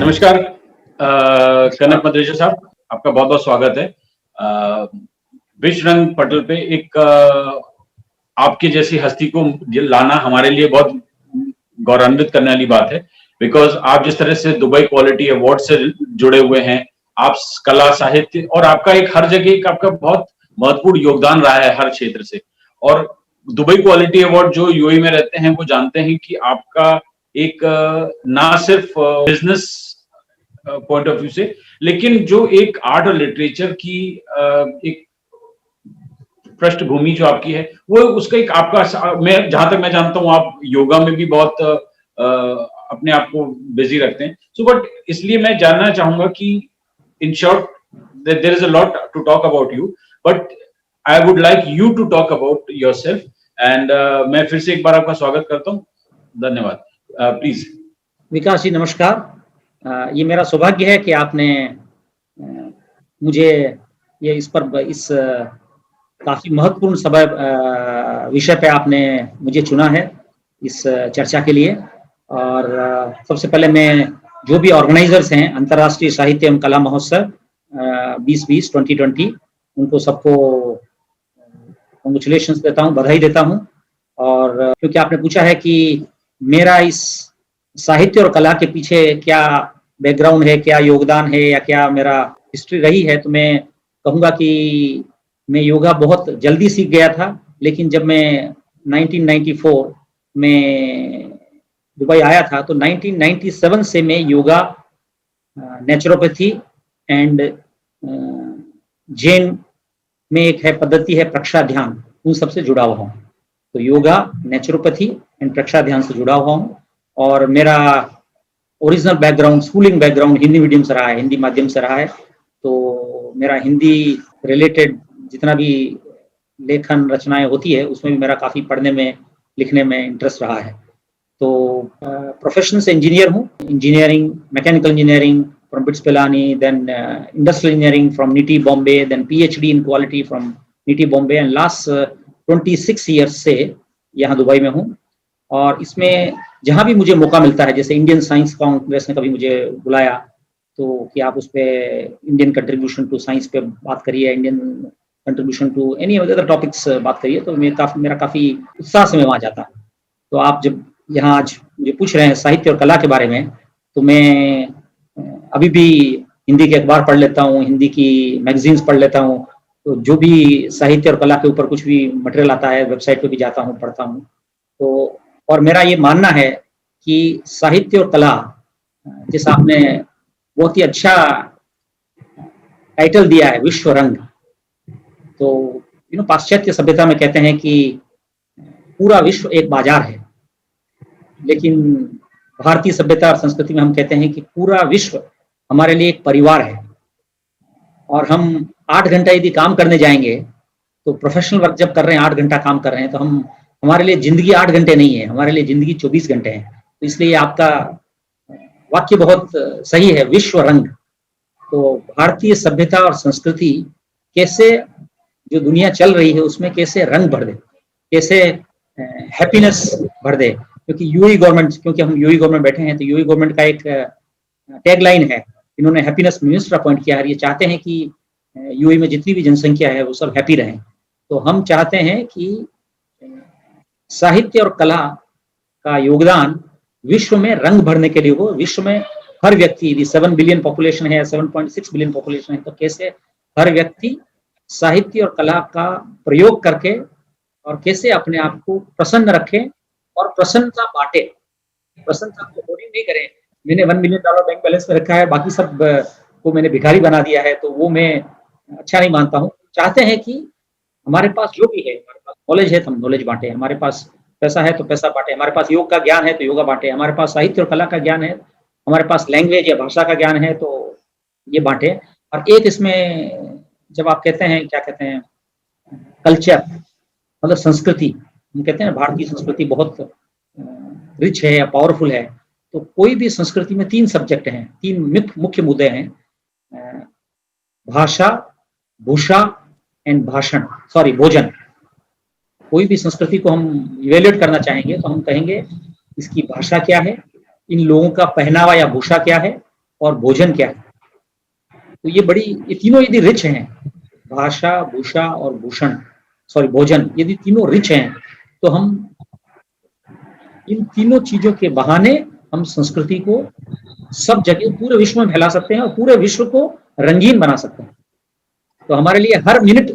नमस्कार कनक मद्रेजा साहब, आपका बहुत बहुत स्वागत है। विश्व रंग पटल पे एक आपकी जैसी हस्ती को लाना हमारे लिए बहुत गौरवान्वित करने वाली बात है, बिकॉज आप जिस तरह से दुबई क्वालिटी अवार्ड से जुड़े हुए हैं, आप कला साहित्य और आपका एक हर जगह एक आपका बहुत महत्वपूर्ण योगदान रहा है हर क्षेत्र से। और दुबई क्वालिटी अवार्ड जो यूएई में रहते हैं वो जानते हैं कि आपका एक ना सिर्फ बिजनेस पॉइंट ऑफ व्यू से, लेकिन जो एक आर्ट और लिटरेचर की एक पृष्ठभूमि जो आपकी है वो उसका एक आपका, मैं जहां तक मैं जानता हूं आप योगा में भी बहुत अपने आप को बिजी रखते हैं। सो बट इसलिए मैं जानना चाहूंगा कि in short there is a lot to talk about you, but I would like you to talk about yourself and मैं फिर से एक बार आपका स्वागत करता हूं। धन्यवाद। प्लीज। विकास जी नमस्कार। ये मेरा सौभाग्य है कि आपने मुझे ये इस काफी महत्वपूर्ण विषय पे आपने मुझे चुना है इस चर्चा के लिए। और सबसे पहले मैं जो भी ऑर्गेनाइजर्स हैं अंतर्राष्ट्रीय साहित्य एवं कला महोत्सव 2020 उनको सबको कांग्रेचुलेशंस देता हूँ, बधाई देता हूँ। और क्योंकि आपने पूछा है कि मेरा इस साहित्य और कला के पीछे क्या बैकग्राउंड है, क्या योगदान है या क्या मेरा हिस्ट्री रही है, तो मैं कहूँगा कि मैं योगा बहुत जल्दी सीख गया था, लेकिन जब मैं 1994 में दुबई आया था तो 1997 से मैं योगा, नेचुरोपैथी एंड जैन में एक है पद्धति है प्रक्षा ध्यान, उन सबसे जुड़ा हुआ हूँ। तो योगा, नेचुरोपैथी एंड प्रक्षा ध्यान से जुड़ा हुआ हूँ। और मेरा original background, schooling background Hindi medium से रहा है, हिंदी माध्यम से रहा है। तो मेरा हिंदी रिलेटेड जितना भी लेखन रचनाएं होती है उसमें भी मेरा काफ़ी पढ़ने में लिखने में इंटरेस्ट रहा है। तो प्रोफेशन से इंजीनियर हूँ, engineering, mechanical engineering from BITS Pilani, then industrial engineering from NITIE Bombay, then PhD in quality from NITIE Bombay and last 26 years से यहाँ दुबई में हूँ। और इसमें जहाँ भी मुझे मौका मिलता है, जैसे इंडियन साइंस कांग्रेस ने कभी मुझे बुलाया तो कि आप उस पर इंडियन कंट्रीब्यूशन टू साइंस पे बात करिए, Indian contribution to any other topics बात करिए, तो मेरा काफ़ी उत्साह से मैं वहाँ जाता हूँ। तो आप जब यहाँ आज मुझे पूछ रहे हैं साहित्य और कला के बारे में, तो मैं अभी भी हिंदी के अखबार पढ़ लेता हूँ, हिंदी की मैगजीन्स पढ़ लेता हूँ। तो जो भी साहित्य और कला के ऊपर कुछ भी मटेरियल आता है वेबसाइट पे भी जाता हूँ, पढ़ता हूँ। तो और मेरा ये मानना है कि साहित्य और कला, जैसा आपने बहुत ही अच्छा टाइटल दिया है, विश्व रंग, तो पाश्चात्य सभ्यता में कहते हैं कि पूरा विश्व एक बाजार है, लेकिन भारतीय सभ्यता और संस्कृति में हम कहते हैं कि पूरा विश्व हमारे लिए एक परिवार है। और हम 8 घंटा यदि काम करने जाएंगे, तो प्रोफेशनल वर्क जब कर रहे हैं 8 घंटा काम कर रहे हैं, तो हमारे लिए जिंदगी 8 घंटे नहीं है, हमारे लिए जिंदगी 24 घंटे है। तो इसलिए आपका वाक्य बहुत सही है, विश्व रंग। तो भारतीय सभ्यता और संस्कृति कैसे जो दुनिया चल रही है उसमें कैसे रंग भर दे, कैसे हैप्पीनेस भर दे। क्योंकि यूएई गवर्नमेंट, क्योंकि हम यूएई गवर्नमेंट बैठे हैं, तो यूएई गवर्नमेंट का एक टैगलाइन है, इन्होंने हैप्पीनेस मिनिस्टर अपॉइंट किया है। ये चाहते हैं कि यूएई में जितनी भी जनसंख्या है वो सब हैप्पी रहें। तो हम चाहते हैं कि साहित्य और कला का योगदान विश्व में रंग भरने के लिए हो। विश्व में हर व्यक्ति, यदि 7 बिलियन पॉपुलेशन है, 7.6 बिलियन पॉपुलेशन है, तो कैसे हर व्यक्ति साहित्य और कला का प्रयोग करके और कैसे अपने आप को प्रसन्न रखे और प्रसन्नता बांटे। प्रसन्नता को होर्डिंग नहीं करें, मैंने $1 मिलियन बैंक बैलेंस में रखा है, बाकी सब को मैंने भिखारी बना दिया है, तो वो मैं अच्छा नहीं मानता हूँ। चाहते हैं कि हमारे पास जो भी है, हमारे पास नॉलेज है तो हम नॉलेज बांटे, हमारे पास पैसा है तो पैसा बांटे, हमारे पास योग का ज्ञान है तो योगा बांटे, हमारे पास साहित्य और कला का ज्ञान है, हमारे पास लैंग्वेज या भाषा का ज्ञान है तो ये बांटे। और एक इसमें जब आप कहते हैं, क्या कहते हैं, कल्चर मतलब संस्कृति, हम कहते हैं भारतीय संस्कृति बहुत रिच है या पावरफुल है, तो कोई भी संस्कृति में 3 सब्जेक्ट हैं, 3 मुख्य मुद्दे हैं, भाषा, भूषा एंड भोजन। कोई भी संस्कृति को हम इवेल्युएट करना चाहेंगे तो हम कहेंगे इसकी भाषा क्या है, इन लोगों का पहनावा या भूषा क्या है, और भोजन क्या है। तो ये तीनों यदि रिच हैं, भाषा, भूषा और भूषण, सॉरी भोजन, यदि तीनों रिच हैं तो हम इन तीनों चीजों के बहाने हम संस्कृति को सब जगह पूरे विश्व में फैला सकते हैं और पूरे विश्व को रंगीन बना सकते हैं। तो हमारे लिए हर मिनट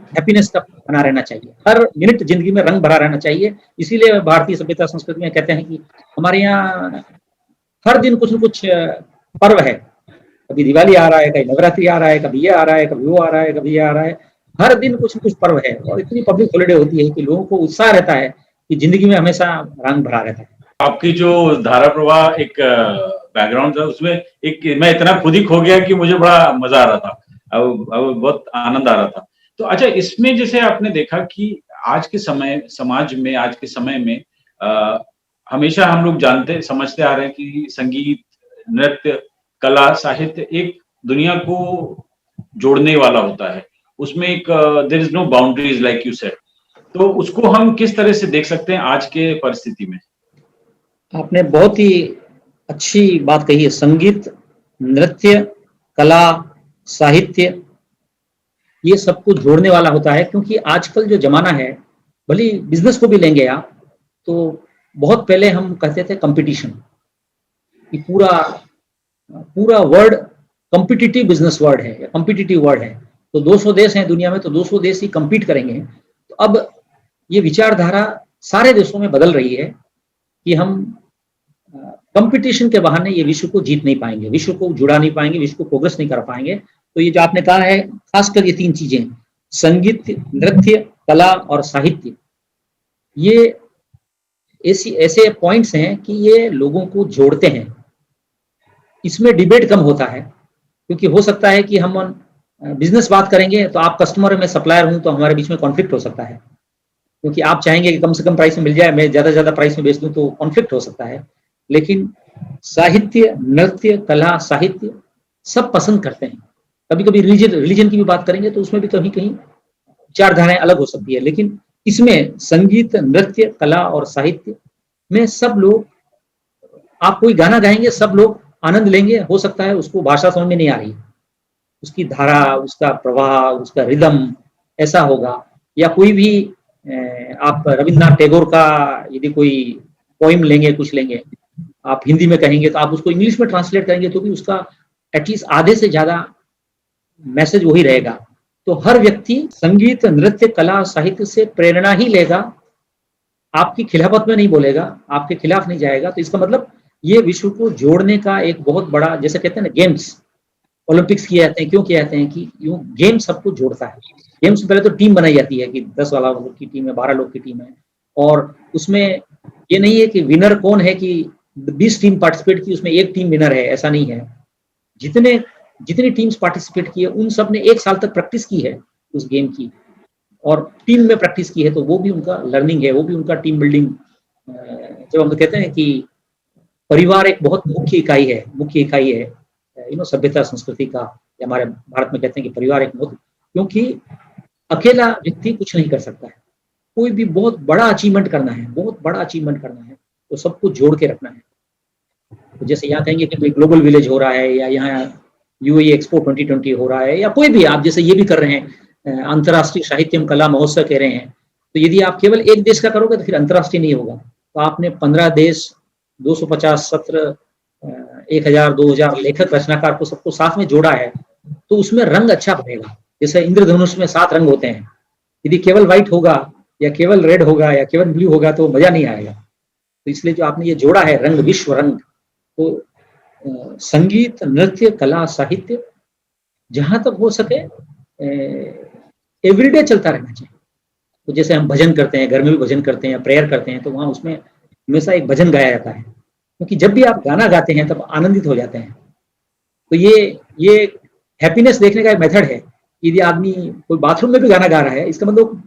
हैप्पीनेस का बना रहना चाहिए, हर मिनट जिंदगी में रंग भरा रहना चाहिए। इसीलिए भारतीय सभ्यता संस्कृति में कहते हैं कि हमारे यहाँ हर दिन कुछ न कुछ पर्व है। कभी दिवाली आ रहा है, कभी नवरात्रि आ रहा है, कभी ये आ रहा है, कभी वो आ रहा है, कभी ये आ रहा है। हर दिन कुछ न कुछ पर्व है और इतनी पब्लिक हॉलिडे होती है कि लोगों को उत्साह रहता है कि जिंदगी में हमेशा रंग भरा रहता है। आपकी जो धारा प्रवाह एक बैकग्राउंड था, उसमें एक मैं इतना खुद ही खो गया कि मुझे बड़ा मजा आ रहा था, अब बहुत आनंद आ रहा था। तो अच्छा, इसमें जैसे आपने देखा कि आज के समय समाज में, आज के समय में हमेशा हम लोग जानते समझते आ रहे हैं कि संगीत, नृत्य, कला, साहित्य एक दुनिया को जोड़ने वाला होता है। उसमें एक there is no boundaries like you said. तो उसको हम किस तरह से देख सकते हैं आज के परिस्थिति में? आपने बहुत ही अच्छी बात कही है। संगीत, नृत्य, कला, साहित्य, ये सब कुछ जोड़ने वाला होता है, क्योंकि आजकल जो जमाना है, भले बिजनेस को भी लेंगे आप, तो बहुत पहले हम कहते थे कंपटीशन, कि पूरा वर्ड कॉम्पिटिटिव बिजनेस वर्ड है या कॉम्पिटिटिव वर्ड है। तो 200 देश हैं दुनिया में, तो 200 देश ही compete करेंगे। तो अब ये विचारधारा सारे देशों में बदल रही है कि हम कंपटीशन के बहाने ये विश्व को जीत नहीं पाएंगे, विश्व को जुड़ा नहीं पाएंगे, विश्व को प्रोग्रेस नहीं कर पाएंगे। तो ये जो आपने कहा है, खासकर ये 3 चीजें, संगीत, नृत्य, कला और साहित्य, ये ऐसे पॉइंट्स हैं कि ये लोगों को जोड़ते हैं। इसमें डिबेट कम होता है, क्योंकि हो सकता है कि हम बिजनेस बात करेंगे तो आप कस्टमर, मैं सप्लायर हूं, तो हमारे बीच में कॉन्फ्लिक्ट हो सकता है, क्योंकि आप चाहेंगे कि कम से कम प्राइस में मिल जाए, मैं ज्यादा प्राइस में बेच दूं, तो कॉन्फ्लिक्ट हो सकता है। लेकिन साहित्य, नृत्य, कला, साहित्य सब पसंद करते हैं। कभी कभी रिलीजन की भी बात करेंगे तो उसमें भी कहीं कहीं विचारधाराएं अलग हो सकती है, लेकिन इसमें संगीत, नृत्य, कला और साहित्य में सब लोग, आप कोई गाना गाएंगे सब लोग आनंद लेंगे। हो सकता है उसको भाषा समझ में नहीं आ रही, उसकी धारा, उसका प्रवाह, उसका रिदम ऐसा होगा। या कोई भी आप रविन्द्रनाथ टैगोर का यदि कोई पोइम लेंगे, कुछ लेंगे, आप हिंदी में कहेंगे तो आप उसको इंग्लिश में ट्रांसलेट करेंगे तो भी उसका एटलीस्ट आधे से ज्यादा मैसेज वही रहेगा। तो हर व्यक्ति संगीत, नृत्य, कला, साहित्य से प्रेरणा ही लेगा, आपकी खिलाफत में नहीं बोलेगा, आपके खिलाफ नहीं जाएगा। तो इसका मतलब ये विश्व को जोड़ने का एक बहुत बड़ा, जैसे कहते हैं ना गेम्स, ओलंपिक्स किए जाते हैं, क्यों किए जाते हैं कि यूं गेम सबको जोड़ता है। गेम से पहले तो टीम बनाई जाती है कि 10 वाला लोग की टीम है, 12 लोग की टीम है, और उसमें ये नहीं है कि विनर कौन है, कि 20 टीम पार्टिसिपेट की, उसमें एक टीम विनर है, ऐसा नहीं है। जितनी टीम्स पार्टिसिपेट की है उन सब ने 1 साल तक प्रैक्टिस की है उस गेम की, और टीम में प्रैक्टिस की है, तो वो भी उनका लर्निंग है, वो भी उनका टीम बिल्डिंग। जब हम कहते हैं कि परिवार एक बहुत मुख्य इकाई है सभ्यता संस्कृति का, हमारे भारत में कहते हैं कि परिवार एक बहुत, क्योंकि अकेला व्यक्ति कुछ नहीं कर सकता है। कोई भी बहुत बड़ा अचीवमेंट करना है तो सबको जोड़ के रखना है। तो जैसे यहाँ कहेंगे कि ग्लोबल विलेज हो रहा है, या यहाँ यूएई एक्सपो 2020 हो रहा है, या कोई भी, आप जैसे ये भी कर रहे हैं, अंतर्राष्ट्रीय साहित्यम कला महोत्सव कह रहे हैं, तो यदि आप केवल एक देश का करोगे तो फिर अंतर्राष्ट्रीय नहीं होगा। तो आपने 15 देश, 250 सत्र, 1000 2000 लेखक रचनाकार को सबको साथ में जोड़ा है, तो उसमें रंग अच्छा बनेगा। जैसे इंद्रधनुष में 7 रंग होते हैं, यदि केवल व्हाइट होगा या केवल रेड होगा या केवल ब्लू होगा तो मजा नहीं आएगा। तो इसलिए जो आपने ये जोड़ा है रंग, विश्व रंग, तो संगीत, नृत्य, कला, साहित्य जहां तक हो सके एवरीडे चलता रहना चाहिए। तो जैसे हम भजन करते हैं, घर में भी भजन करते हैं, प्रेयर करते हैं, तो वहां उसमें हमेशा एक भजन गाया जाता है, क्योंकि जब भी आप गाना गाते हैं तब आनंदित हो जाते हैं। तो ये हैप्पीनेस देखने का एक मेथड है। यदि आदमी कोई बाथरूम में भी गाना गा रहा है, इसका मतलब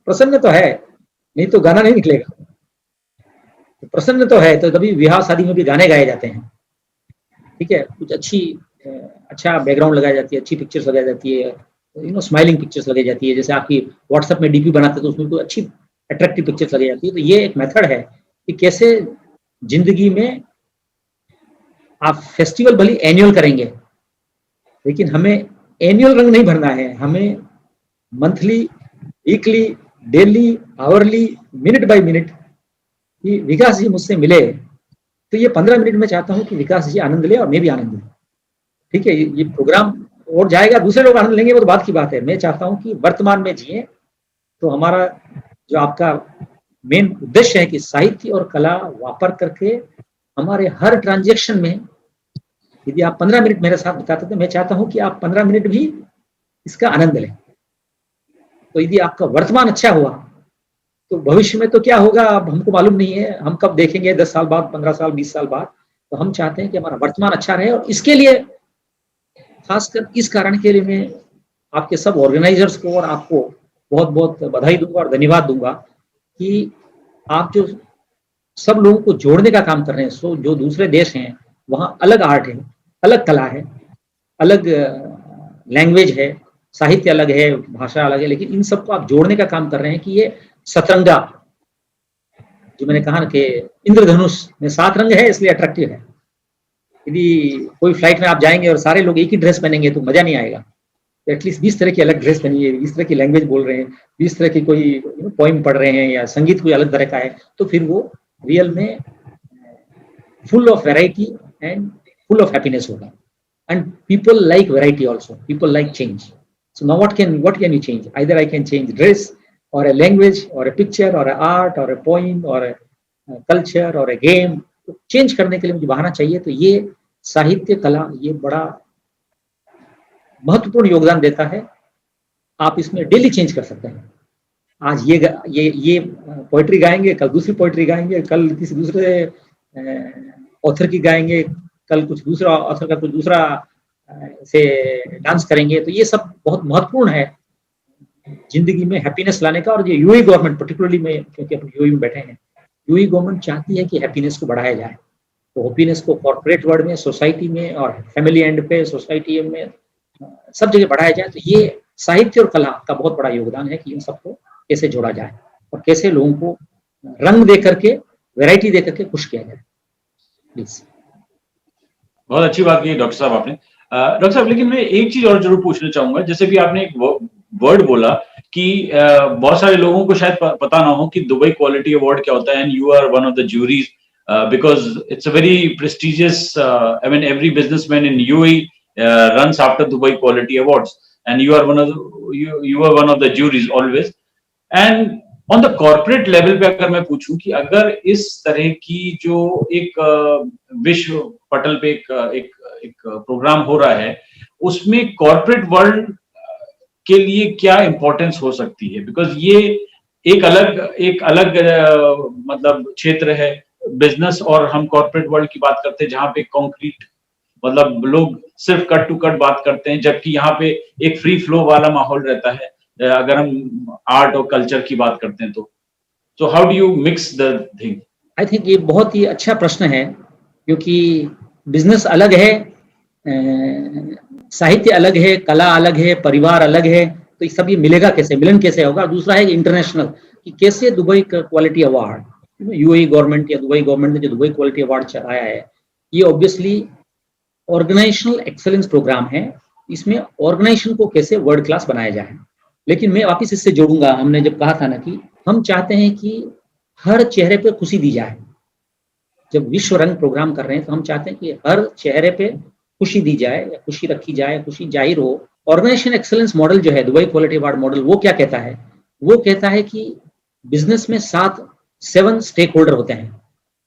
प्रसन्न तो है, नहीं तो गाना नहीं निकलेगा। तो प्रसन्न तो है, तो कभी विवाह शादी में भी गाने गाए जाते हैं, ठीक है, कुछ अच्छा बैकग्राउंड लगाई जाती है, अच्छी पिक्चर्स लगाई जाती है, स्माइलिंग पिक्चर्स लगाई जाती है। जैसे आपकी व्हाट्सएप में डीपी बनाते तो उसमें कोई अच्छी अट्रैक्टिव पिक्चर्स लगाई जाती है। तो ये एक मेथड है कि कैसे जिंदगी में आप फेस्टिवल भले एनुअल करेंगे, लेकिन हमें एनुअल रंग नहीं भरना है, हमें monthly, weekly, daily, hourly, minute by minute कि विकास जी मुझसे मिले, तो ये 15 मिनट में चाहता हूँ कि विकास जी आनंद ले और मैं भी आनंद लूँ। ठीक है, ये प्रोग्राम और जाएगा, दूसरे लोग आनंद लेंगे वो तो बात की बात है। मैं चाहता हूँ कि वर्तमान में जिए। तो हमारा जो आपका मेन उद्देश्य है कि साहित्य और कला वापर करके हमारे हर ट्रांजैक्शन में, यदि आप 15 मिनट मेरे साथ बिताते थे, मैं चाहता हूं कि आप 15 मिनट भी इसका आनंद लें। तो यदि आपका वर्तमान अच्छा हुआ तो भविष्य में तो क्या होगा अब हमको मालूम नहीं है, हम कब देखेंगे, 10 साल बाद, 15 साल, 20 साल बाद। तो हम चाहते हैं कि हमारा वर्तमान अच्छा रहे, और इसके लिए खासकर इस कारण के लिए मैं आपके सब ऑर्गेनाइजर्स को और आपको बहुत बहुत बधाई दूंगा और धन्यवाद दूंगा कि आप जो सब लोगों को जोड़ने का काम कर रहे हैं। सो जो दूसरे देश हैं वहाँ अलग आर्ट है, अलग कला है, अलग लैंग्वेज है, साहित्य अलग है, भाषा अलग है, लेकिन इन सबको आप जोड़ने का काम कर रहे हैं कि ये सतरंगा, जो मैंने कहा ना कि इंद्रधनुष में 7 रंग है इसलिए अट्रैक्टिव है। यदि कोई फ्लाइट में आप जाएंगे और सारे लोग एक ही ड्रेस पहनेंगे तो मजा नहीं आएगा। तो एटलीस्ट 20 तरह की अलग ड्रेस पहनिए, 20 तरह की लैंग्वेज बोल रहे हैं, 20 तरह की कोई पोइम पढ़ रहे हैं या संगीत कोई अलग तरह का है, तो फिर वो रियल में full of variety and full of happiness होगा। And people like variety also, people like change. So now what can you change? Either I can change dress or a language or a picture or a art or a poem or a culture or a game. तो change करने के लिए मुझे बहाना चाहिए। तो ये साहित्य कला ये बड़ा महत्वपूर्ण योगदान देता है। आप इसमें डेली चेंज कर सकते हैं। आज ये पोएट्री गाएंगे, कल दूसरी पोएट्री गाएंगे, कल किसी दूसरे ऑथर की गाएंगे, कल कुछ दूसरा ऑथर का कुछ दूसरा से डांस करेंगे। तो ये सब बहुत महत्वपूर्ण है जिंदगी में हैप्पीनेस लाने का। और ये यूएई गवर्नमेंट पर्टिकुलरली में, क्योंकि अपन यूएई में बैठे हैं, यूएई गवर्नमेंट चाहती है कि हैप्पीनेस को बढ़ाया जाए। तो हैप्पीनेस को कॉर्पोरेट वर्ल्ड में, सोसाइटी में और फैमिली एंड पे, सोसाइटी में सब जगह बढ़ाया जाए। तो ये साहित्य और कला का बहुत बड़ा योगदान है कि इन सबको कैसे जोड़ा जाए और कैसे लोगों को रंग दे करके, वैरायटी दे करके खुश किया जाए। प्लीज। बहुत अच्छी बात की डॉक्टर साहब आपने। डॉक्टर साहब, लेकिन मैं एक चीज और जरूर पूछना चाहूंगा। जैसे भी आपने एक वर्ड बोला कि बहुत सारे लोगों को शायद पता ना हो कि दुबई क्वालिटी अवार्ड क्या होता है, and you are one of the juries because it's a very prestigious, I mean every businessman in UAE runs after Dubai Quality Awards, and you are one of the juries always. And on the corporate level पे अगर मैं पूछूं कि अगर इस तरह की जो एक विश्व पटल पे एक प्रोग्राम हो रहा है, उसमें कॉर्पोरेट वर्ल्ड के लिए क्या इंपॉर्टेंस हो सकती है? बिकॉज ये एक अलग मतलब क्षेत्र है बिजनेस, और हम कॉर्पोरेट वर्ल्ड की बात करते हैं जहां पे कॉन्क्रीट मतलब लोग सिर्फ कट टू कट बात करते हैं, जबकि यहाँ पे एक फ्री फ्लो वाला माहौल रहता है अगर हम आर्ट और कल्चर की बात करते हैं तो how do you mix the thing? I think ये बहुत ही अच्छा प्रश्न है, क्योंकि बिजनेस अलग है, साहित्य अलग है, कला अलग है, परिवार अलग है। तो ये सब ये मिलेगा कैसे, मिलन कैसे होगा? दूसरा है इंटरनेशनल, कि कैसे Dubai quality award, UAE government या दुबई गवर्नमेंट ने जो दुबई क्वालिटी अवार्ड चलाया है, ये ऑब्वियसली ऑर्गेनाइजेशनल एक्सेलेंस प्रोग्राम है। इसमें ऑर्गेनाइजेशन को कैसे वर्ल्ड क्लास बनाया जाए। लेकिन मैं वापस इससे जोड़ूंगा, हमने जब कहा था ना कि हम चाहते हैं कि हर चेहरे पे खुशी दी जाए। जब विश्व रंग प्रोग्राम कर रहे हैं तो हम चाहते हैं कि हर चेहरे पे खुशी दी जाए या खुशी रखी जाए, खुशी जाहिर हो। ऑर्गेनाइजेशन एक्सेलेंस मॉडल जो है दुबई क्वालिटी अवार्ड मॉडल, वो क्या कहता है? वो कहता है कि बिजनेस में 7 स्टेक होल्डर होते हैं,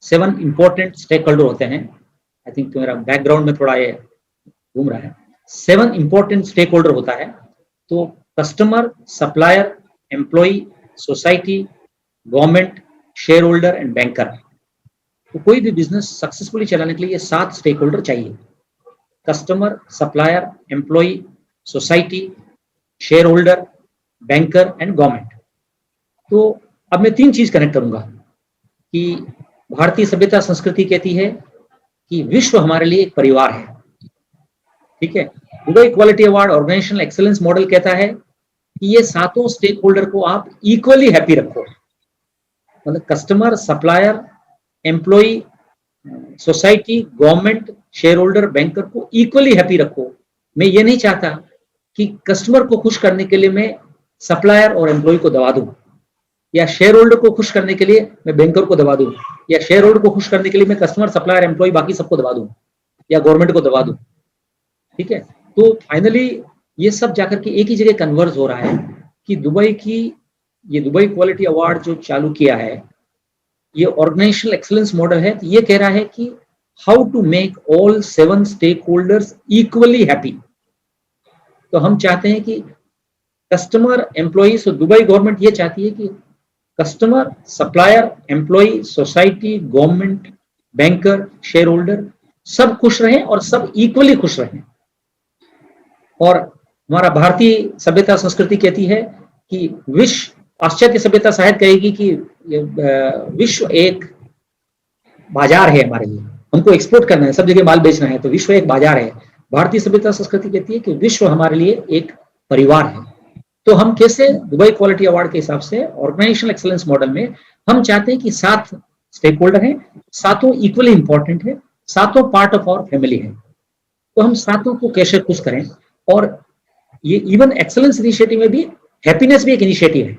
7 इंपॉर्टेंट स्टेक होल्डर होते हैं। आई थिंक मेरा बैकग्राउंड में थोड़ा ये घूम रहा है। 7 इंपॉर्टेंट स्टेक होल्डर होता है। तो customer, supplier, employ, society, government, share holder and banker. तो कोई भी बिजनेस सक्सेसफुली चलाने के लिए ये 7 स्टेक होल्डर चाहिए: customer, supplier, employ, society, share holder, banker and government. तो अब मैं 3 चीज कनेक्ट करूंगा कि भारतीय सभ्यता संस्कृति कहती है कि विश्व हमारे लिए एक परिवार है। ठीक है, Dubai quality award organisational excellence model कहता है कि ये 7 स्टेक होल्डर को आप इक्वली हैप्पी रखो। मतलब customer, supplier, employ, society, government share holder, banker को इक्वली हैप्पी रखो। मैं ये नहीं चाहता कि कस्टमर को खुश करने के लिए मैं सप्लायर और एम्प्लॉय को दबा दूं, या शेयर होल्डर को खुश करने के लिए मैं बैंकर को दबा दूं, या शेयर होल्डर को खुश करने के लिए मैं कस्टमर, सप्लायर, एम्प्लॉय बाकी सबको दबा दूं, या गवर्नमेंट को दबा दूं। ठीक है, तो फाइनली ये सब जाकर के एक ही जगह कन्वर्ज हो रहा है कि दुबई क्वालिटी अवार्ड जो चालू किया है, ये ऑर्गेनाइजेशनल एक्सीलेंस मॉडल है। तो ये कह रहा है कि how to make all 7 stake holders equally happy. तो हम चाहते हैं कि कस्टमर, एम्प्लॉइज, और दुबई गवर्नमेंट ये चाहती है कि customer, supplier, employ, society, government, banker, share holder सब खुश रहें और सब इक्वली खुश रहें। और हमारा भारतीय सभ्यता संस्कृति कहती है कि पाश्चात्य सभ्यता शायद कहेगी कि विश्व एक बाजार है हमारे लिए, हमको एक्सपोर्ट करना है, सब जगह माल बेचना है, तो विश्व एक बाजार है। भारतीय सभ्यता संस्कृति कहती है कि विश्व हमारे लिए एक परिवार है। तो हम कैसे दुबई क्वालिटी अवार्ड के हिसाब से ऑर्गेनाइजेशनल एक्सीलेंस मॉडल में हम चाहते हैं कि 7 स्टेक होल्डर हैं, 7 इक्वली इंपॉर्टेंट है, 7 पार्ट ऑफ आवर फैमिली है। तो हम 7 को कैसे खुश करें, और ये इवन एक्सीलेंस इनिशिएटिव में भी हैप्पीनेस भी एक इनिशिएटिव है।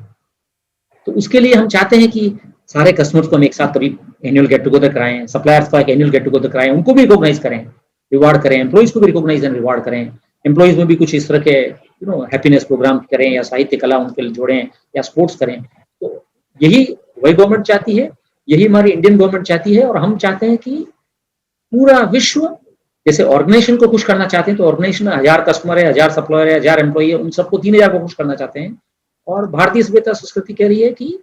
तो उसके लिए हम चाहते हैं कि सारे कस्टमर्स को हम एक साथ कभी एनुअल गेट टुगेदर कराएं, सप्लायर्स का एक एनुअल गेट टुगेदर कराएं, उनको भी रिकॉग्नाइज करें, रिवार्ड करें, एम्प्लॉइज को भी रिकॉग्नाइज एंड रिवार्ड करें, एम्प्लॉइज में भी कुछ इस तरह के हैप्पीनेस प्रोग्राम करें, या साहित्य कला उनके लिए जोड़ें, या स्पोर्ट्स करें। तो यही वही गवर्नमेंट चाहती है, यही हमारी इंडियन गवर्नमेंट चाहती है। और हम चाहते हैं कि पूरा विश्व, जैसे ऑर्गेनाइजेशन को खुश करना चाहते हैं, तो ऑर्गेनाइजेशन में 1000 कस्टमर है, 1000 सप्लायर है, 1000 एम्प्लॉय है, उन सबको 3000 को खुश करना चाहते हैं। और भारतीय सभ्यता संस्कृति कह रही है कि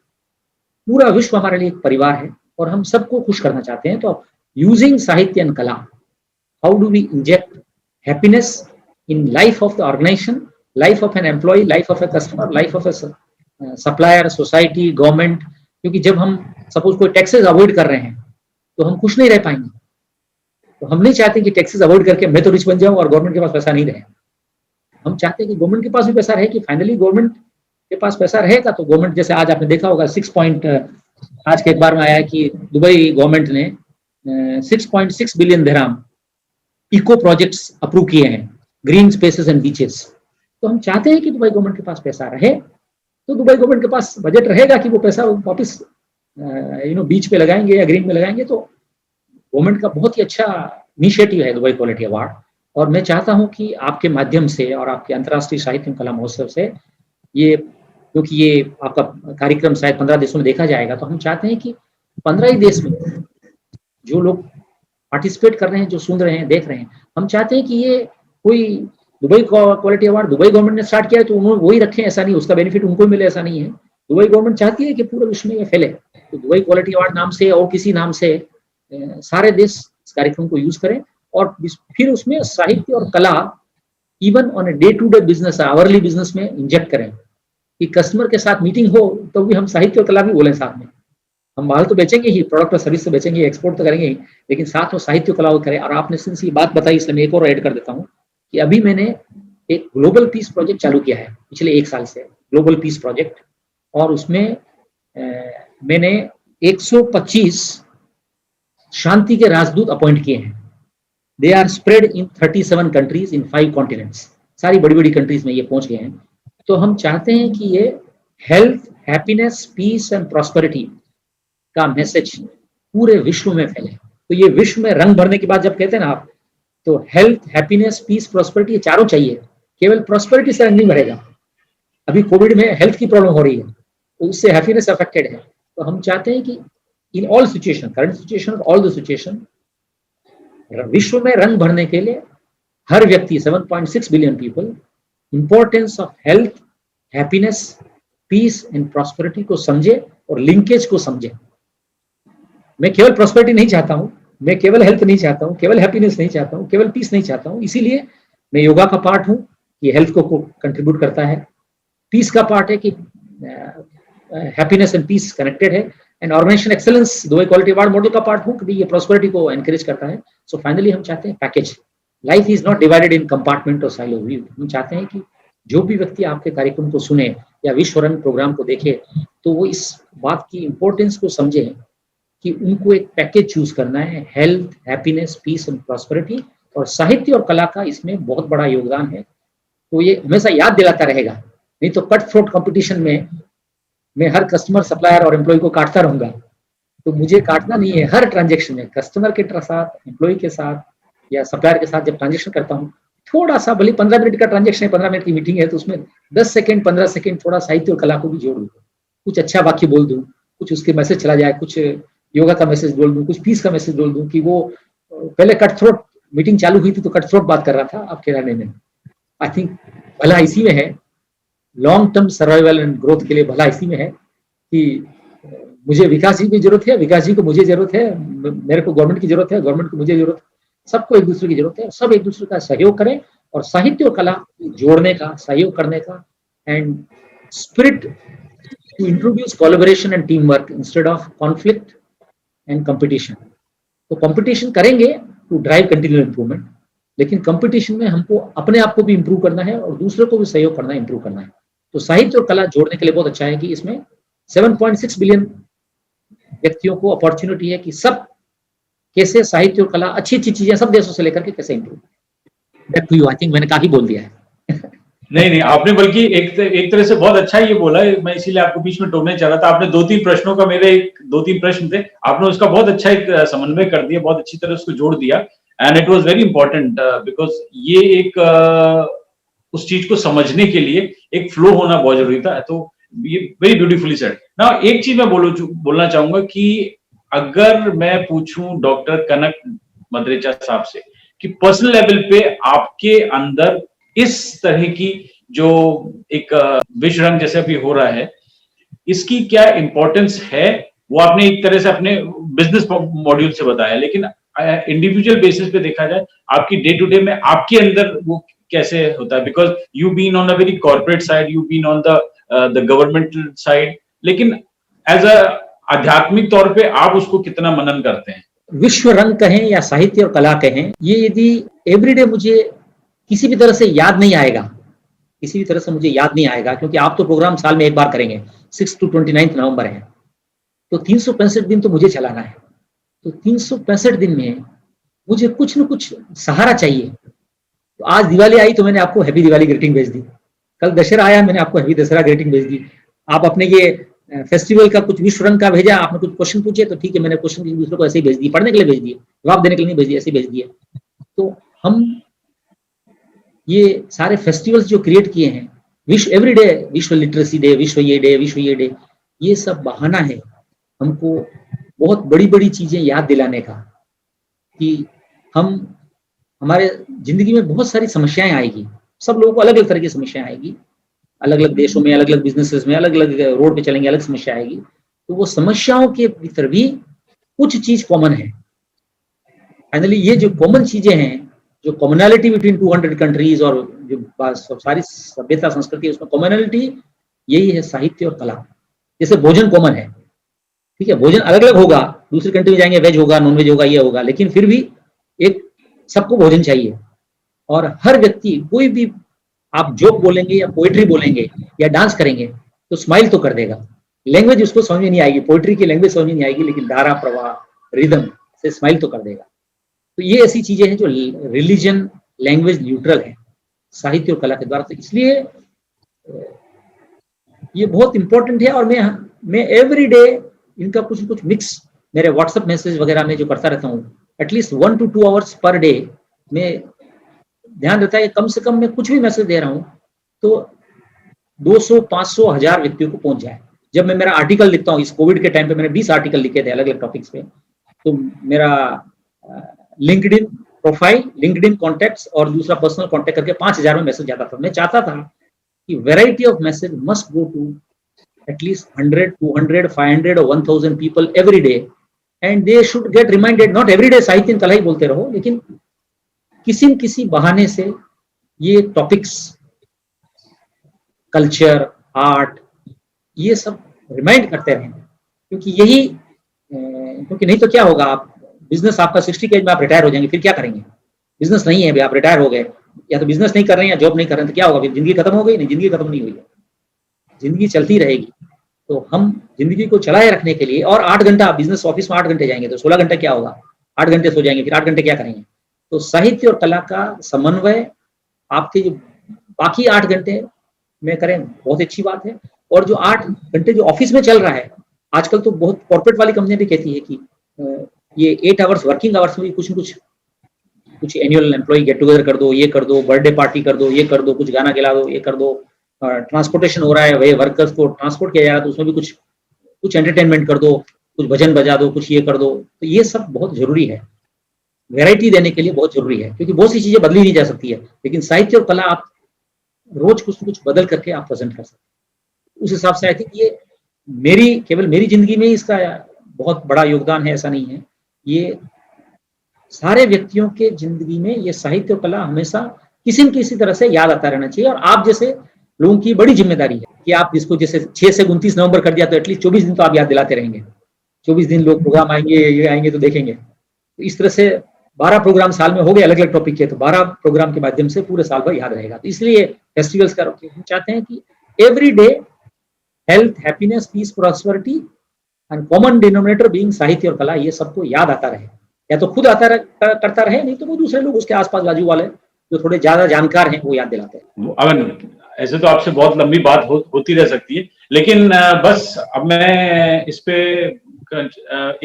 पूरा विश्व हमारे लिए एक परिवार है और हम सबको खुश करना चाहते हैं। तो यूजिंग साहित्य एंड कला, how do we inject happiness in life of the organisation, life of an employ, life of a customer, life of a supplier, society, government. क्योंकि जब हम सपोज कोई टैक्सेस अवॉइड कर रहे हैं तो हम खुश नहीं रह पाएंगे। तो हम नहीं चाहते कि टैक्सेस अवॉइड करके मैं तो रिच बन जाऊं और गवर्नमेंट के पास पैसा नहीं रहे। हम चाहते हैं कि गवर्नमेंट के पास भी पैसा रहे, कि फाइनली गवर्नमेंट के पास पैसा रहेगा तो गवर्नमेंट, जैसे आज आपने देखा होगा आज के अखबार में आया कि दुबई गवर्नमेंट ने 6.6 बिलियन दिरहम इको प्रोजेक्ट्स अप्रूव किए हैं, ग्रीन स्पेसेस एंड बीचेस। तो हम चाहते हैं कि दुबई गवर्नमेंट के पास पैसा रहे, तो दुबई गवर्नमेंट के पास बजट रहेगा कि वो पैसा वापस बीच पे लगाएंगे या ग्रीन में लगाएंगे। तो गवर्नमेंट का बहुत ही अच्छा इनिशिएटिव है दुबई क्वालिटी अवार्ड। और मैं चाहता हूं कि आपके माध्यम से और आपके अंतर्राष्ट्रीय साहित्य कला महोत्सव से, ये क्योंकि ये आपका कार्यक्रम शायद 15 देशों में देखा जाएगा, तो हम चाहते हैं कि 15 ही देश में जो लोग पार्टिसिपेट कर रहे हैं, जो सुन रहे हैं, देख रहे हैं, हम चाहते हैं कि ये कोई Dubai quality award Dubai government ने स्टार्ट किया है तो उन्होंने वही रखें, ऐसा नहीं, उसका बेनिफिट उनको मिले, ऐसा नहीं है। दुबई गवर्नमेंट चाहती है कि पूरे विश्व में ये फैले। तो दुबई क्वालिटी अवार्ड नाम से और किसी नाम से सारे देश इस कार्यक्रम को यूज करें, और फिर उसमें साहित्य और कला even on a day to day business, hourly business में इंजेक्ट करें, कि कस्टमर के साथ मीटिंग हो तो भी हम साहित्य और कला भी बोलें साथ में। हम माल तो बेचेंगे ही, प्रोडक्ट और सर्विस तो बेचेंगे, एक्सपोर्ट तो करेंगे ही, लेकिन साथ में साहित्य कला करें। और आपने सिंस ये बात बताई, इसलिए मैं एक और ऐड कर देता हूँ कि अभी मैंने एक ग्लोबल पीस प्रोजेक्ट चालू किया है पिछले 1 साल से, ग्लोबल पीस प्रोजेक्ट। और उसमें मैंने 125 शांति के राजदूत अपॉइंट किए हैं। They are spread in 37 countries in 5 continents. सारी बड़ी बड़ी कंट्रीज में ये पहुंच गए हैं। तो हम चाहते हैं कि ये health, happiness, peace and prosperity का मैसेज पूरे विश्व में फैले। तो ये विश्व में रंग भरने की बात जब कहते हैं ना आप, तो हेल्थ, हैप्पीनेस, पीस, प्रॉस्पेरिटी, ये चारों चाहिए। केवल प्रॉस्पेरिटी से रंग नहीं भरेगा। अभी कोविड में हेल्थ की प्रॉब्लम हो रही है, तो उससे हैप्पीनेस अफेक्टेड है। तो हम चाहते हैं कि in all situation, current situation, all the situation, विश्व में रंग भरने के लिए हर व्यक्ति, 7.6 billion people, importance of health, happiness, peace and prosperity को समझे और लिंकेज को समझे। मैं केवल प्रॉस्पेरिटी नहीं चाहता हूं, मैं केवल हेल्थ नहीं चाहता हूं, केवल हैप्पीनेस नहीं चाहता हूं, केवल पीस नहीं चाहता हूं। इसीलिए मैं योगा का पार्ट हूं, ये हेल्थ को कंट्रीब्यूट करता है। पीस का पार्ट है कि हैप्पीनेस एंड पीस कनेक्टेड है। And organisation excellence Dubai quality award model का पार्ट हूं कि ये प्रॉस्पेरिटी को एनकरेज करता है। सो फाइनली हम चाहते हैं package, life is not divided in compartment और साइलो व्यू। हम चाहते हैं कि जो भी व्यक्ति आपके कार्यक्रम को सुने या विश्व रंग प्रोग्राम को देखे, तो वो इस बात की इंपॉर्टेंस को समझे कि उनको एक पैकेज चूज करना है, health, happiness, peace and prosperity, और साहित्य और कला का इसमें बहुत बड़ा योगदान है। तो ये हमेशा याद दिलाता रहेगा, नहीं तो कट थ्रोट कंपटीशन में मैं हर कस्टमर, सप्लायर और एम्प्लॉय को काटता रहूंगा। तो मुझे काटना नहीं है, हर ट्रांजेक्शन में कस्टमर के साथ, एम्प्लॉय के साथ या सप्लायर के साथ जब ट्रांजेक्शन करता हूँ, थोड़ा सा, भले 15 मिनट का ट्रांजेक्शन है, 15 मिनट की मीटिंग है, तो उसमें 10 सेकंड 15 सेकंड थोड़ा साहित्य और कला को भी जोड़ दूँ, कुछ अच्छा वाक्य बोल दूँ, कुछ उसके मैसेज चला जाए, कुछ योगा का मैसेज बोल दूँ, कुछ पीस का मैसेज बोल दूँ कि वो पहले कट थ्रोट मीटिंग चालू हुई थी तो कट थ्रोट बात कर रहा था, अब किराने में। आई थिंक भला इसी में है, long term survival and growth के लिए भला इसी में है कि मुझे विकास जी की जरूरत है, विकास जी को मुझे जरूरत है, मेरे को गवर्नमेंट की जरूरत है, गवर्नमेंट को मुझे जरूरत है, सबको एक दूसरे की जरूरत है, सब एक दूसरे का सहयोग करें और साहित्य और कला जोड़ने का, सहयोग करने का, and spirit to introduce collaboration and team work instead of conflict and competition. तो कंपटीशन करेंगे टू ड्राइव कंटिन्यूअस इंप्रूवमेंट, लेकिन कंपटीशन में हमको अपने आप को भी इंप्रूव करना है और दूसरों को भी सहयोग करना है, इंप्रूव करना है। तो साहित्य और कला जोड़ने के लिए बहुत अच्छा है कि इसमें 7.6 बिलियन व्यक्तियों को अपॉर्चुनिटी है कि सब कैसे साहित्य और कला, अच्छी अच्छी चीजें सब देशों से लेकर के कैसे इंप्रूव। आई थिंक मैंने काफी बोल दिया है। नहीं, आपने बल्कि एक तरह से बहुत अच्छा ये बोला है, मैं इसीलिए आपको बीच में टोकने चाह रहा था। आपने 2-3 प्रश्नों का, मेरे 2-3 प्रश्न थे, आपने उसका बहुत अच्छा एक समन्वय कर दिया, बहुत अच्छी तरह उसको जोड़ दिया, and it was very important because ये एक उस चीज को समझने के लिए एक फ्लो होना बहुत जरूरी था। तो ये वेरी ब्यूटीफुली सेड। नाउ एक चीज मैं बोलना चाहूंगा कि अगर मैं पूछूं डॉक्टर कनक मद्रेचा साहब से कि पर्सनल लेवल पे आपके अंदर इस तरह की जो एक विश्व रंग जैसे अभी हो रहा है, इसकी क्या इंपॉर्टेंस है, वो आपने एक तरह से अपने बिजनेस मॉड्यूल से बताया, लेकिन इंडिविजुअल बेसिस पे देखा जाए आपकी डे टू डे में आपके अंदर वो कैसे होता है, because you been on a very corporate side, you been on the governmental side, लेकिन एज अ आध्यात्मिक तौर पे आप उसको कितना मनन करते हैं? विश्व रंग कहें या साहित्य और कला कहें, ये यदि एवरीडे मुझे किसी भी तरह से याद नहीं आएगा, किसी भी तरह से मुझे याद नहीं आएगा, क्योंकि आप तो प्रोग्राम साल में एक बार करेंगे, 6 to 29 नवंबर है, तो 365 दिन तो मुझे चलाना है। तो 365 दिन में मुझे कुछ न कुछ सहारा चाहिए। तो आज दिवाली आई तो मैंने आपको हैप्पी दिवाली ग्रीटिंग भेज दी, कल दशहरा आया मैंने आपको हैप्पी दशहरा ग्रीटिंग भेज दी, आप अपने ये फेस्टिवल का कुछ विश्व रंग का भेजा, आपने कुछ क्वेश्चन पूछे तो ठीक है, मैंने क्वेश्चन दूसरे को ऐसे ही भेज दिए, पढ़ने के लिए भेज दिए, जवाब देने के लिए नहीं भेज दिए, ऐसे ही भेज दिए। तो हम ये सारे फेस्टिवल्स जो क्रिएट किए हैं, विश्व एवरीडे, विश्व लिटरेसी डे, विश्व ये डे, विश्व ये डे, ये सब बहाना है हमको बहुत बड़ी बड़ी चीजें याद दिलाने का कि हम, हमारे जिंदगी में बहुत सारी समस्याएं आएगी, सब लोगों को अलग अलग तरह की समस्याएं आएगी, अलग अलग देशों में, अलग अलग बिजनेसेस में, अलग अलग रोड पे चलेंगे, अलग समस्या आएगी। तो वो समस्याओं के भीतर भी कुछ चीज कॉमन है। फाइनली ये जो कॉमन चीजें हैं, जो कॉमनैलिटी बिटवीन 200 कंट्रीज और जो सारी सभ्यता संस्कृति है, उसमें कॉमनैलिटी यही है, साहित्य और कला। जैसे भोजन कॉमन है, ठीक है, भोजन अलग अलग होगा, दूसरी कंट्री में जाएंगे वेज होगा, नॉन वेज होगा, ये होगा, लेकिन फिर भी एक सबको भोजन चाहिए। और हर व्यक्ति, कोई भी आप जोक बोलेंगे या पोएट्री बोलेंगे या डांस करेंगे तो स्माइल तो कर देगा। लैंग्वेज उसको समझ में नहीं आएगी, पोएट्री की लैंग्वेज समझ में नहीं आएगी, लेकिन धारा प्रवाह रिदम से स्माइल तो कर देगा। तो ये ऐसी चीजें हैं जो रिलीजन लैंग्वेज न्यूट्रल है साहित्य और कला के द्वारा। तो इसलिए ये बहुत इंपॉर्टेंट है। और मैं एवरी डे इनका कुछ कुछ मिक्स मेरे व्हाट्सएप मैसेज वगैरह में जो करता रहता हूँ, at least 1 to 2 hours per day में ध्यान रहता है कि कम से कम मैं कुछ भी मैसेज दे रहा हूँ तो 200, 500, 1000 व्यक्तियों को पहुंच जाए। जब मैं मेरा आर्टिकल लिखता हूँ, इस कोविड के टाइम पे मैंने 20 आर्टिकल लिखे थे अलग अलग टॉपिक्स पे, तो मेरा लिंक्डइन प्रोफाइल, लिंक्डइन कॉन्टैक्ट्स और दूसरा पर्सनल कॉन्टैक्ट करके 5000 में मैसेज जाता था। मैं चाहता था कि variety of message must go to at least 100, 200, 500 or 1000 people every day, and they should get reminded, not every day साहित्य कला ही बोलते रहो, लेकिन किसी न किसी बहाने से ये टॉपिक्स, कल्चर, आर्ट, ये सब रिमाइंड करते रहें, क्योंकि यही, क्योंकि नहीं तो क्या होगा, आप बिजनेस आपका 60 के एज में आप रिटायर हो जाएंगे, फिर क्या करेंगे? बिजनेस नहीं है, आप रिटायर हो गए, या तो बिजनेस नहीं कर रहे हैं या जॉब नहीं कर रहे हैं, तो क्या होगा? फिर जिंदगी खत्म हो गई? नहीं, जिंदगी खत्म नहीं हुई है, जिंदगी चलती रहेगी। तो हम जिंदगी को चलाए रखने के लिए, और 8 घंटा बिजनेस ऑफिस में 8 घंटे जाएंगे तो 16 घंटे क्या होगा, 8 घंटे सो जाएंगे, फिर 8 घंटे क्या करेंगे। तो साहित्य और कला का समन्वय आपके जो बाकी 8 घंटे में करें, बहुत अच्छी बात है। और जो 8 घंटे जो ऑफिस में चल रहा है, आजकल तो बहुत कॉर्पोरेट वाली कंपनी भी कहती है कि ये 8 आवर्स वर्किंग आवर्स में भी कुछ एनुअल एम्प्लॉय गेट टुगेदर कर दो, ये कर दो, बर्थडे पार्टी कर दो, ये कर दो, कुछ गाना खिला दो, ये कर दो, ट्रांसपोर्टेशन हो रहा है, वही वर्कर्स को ट्रांसपोर्ट किया जा रहा है तो उसमें भी कुछ एंटरटेनमेंट कर दो, कुछ भजन बजा दो, कुछ ये कर दो। तो ये सब बहुत जरूरी है, वैरायटी देने के लिए बहुत जरूरी है, क्योंकि बहुत सी चीजें बदली नहीं जा सकती है, लेकिन साहित्य और कला आप रोज कुछ न कुछ बदल करके आप प्रेजेंट कर सकते हैं। उस हिसाब से आई थिंक ये केवल मेरी जिंदगी में इसका बहुत बड़ा योगदान है ऐसा नहीं है, ये सारे व्यक्तियों के जिंदगी में ये साहित्य और कला हमेशा किसी न किसी तरह से याद आता रहना चाहिए। और आप जैसे लोगों की बड़ी जिम्मेदारी है कि आप इसको जैसे 6 से 29 नवंबर कर दिया तो एटलीस्ट 24 दिन तो आप याद दिलाते रहेंगे, 24 दिन लोग प्रोग्राम आएंगे, ये आएंगे तो देखेंगे। तो इस तरह से 12 प्रोग्राम साल में हो गए अलग अलग टॉपिक के, तो 12 प्रोग्राम के माध्यम से पूरे साल भर याद रहेगा। तो इसलिए फेस्टिवल्स का हम चाहते हैं कि every day health, happiness, peace, prosperity and common denominator being साहित्य और कला, ये सबको याद आता रहे, या तो खुद करता रहे, नहीं तो वो दूसरे लोग उसके आसपास बाजू वाले जो थोड़े ज्यादा जानकार हैं वो याद दिलाते हैं। अगर ऐसे तो आपसे बहुत लंबी बात होती रह सकती है, लेकिन बस अब मैं इस पे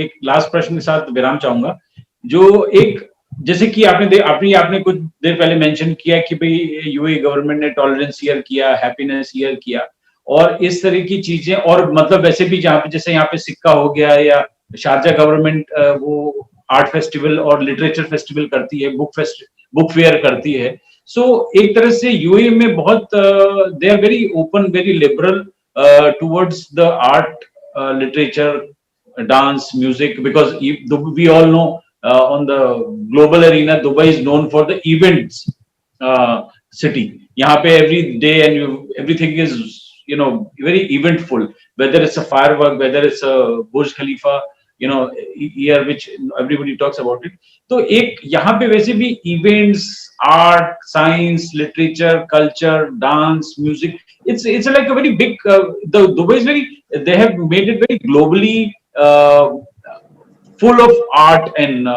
एक लास्ट प्रश्न के साथ विराम चाहूंगा, जो एक जैसे कि आपने कुछ देर पहले मेंशन किया कि भाई यूएई गवर्नमेंट ने टॉलरेंस ईयर किया, हैप्पीनेस ईयर किया, और इस तरह की चीजें, और मतलब वैसे भी जहाँ पे जैसे यहाँ पे सिक्का हो गया, या शारजा गवर्नमेंट वो आर्ट फेस्टिवल और लिटरेचर फेस्टिवल करती है, बुक फेयर करती है। सो एक तरह से यूएई में बहुत they are very open, very liberal towards the art, literature, dance, music, because we all know on the global arena Dubai is known for the events city. यहाँ पे every day and everything is very eventful, whether it's a firework, whether it's a Burj Khalifa year which everybody talks about it. तो एक यहाँ पे वैसे भी events, art, science, literature, culture, dance, music, it's like a very big the Dubai is very, they have made it very globally full of art and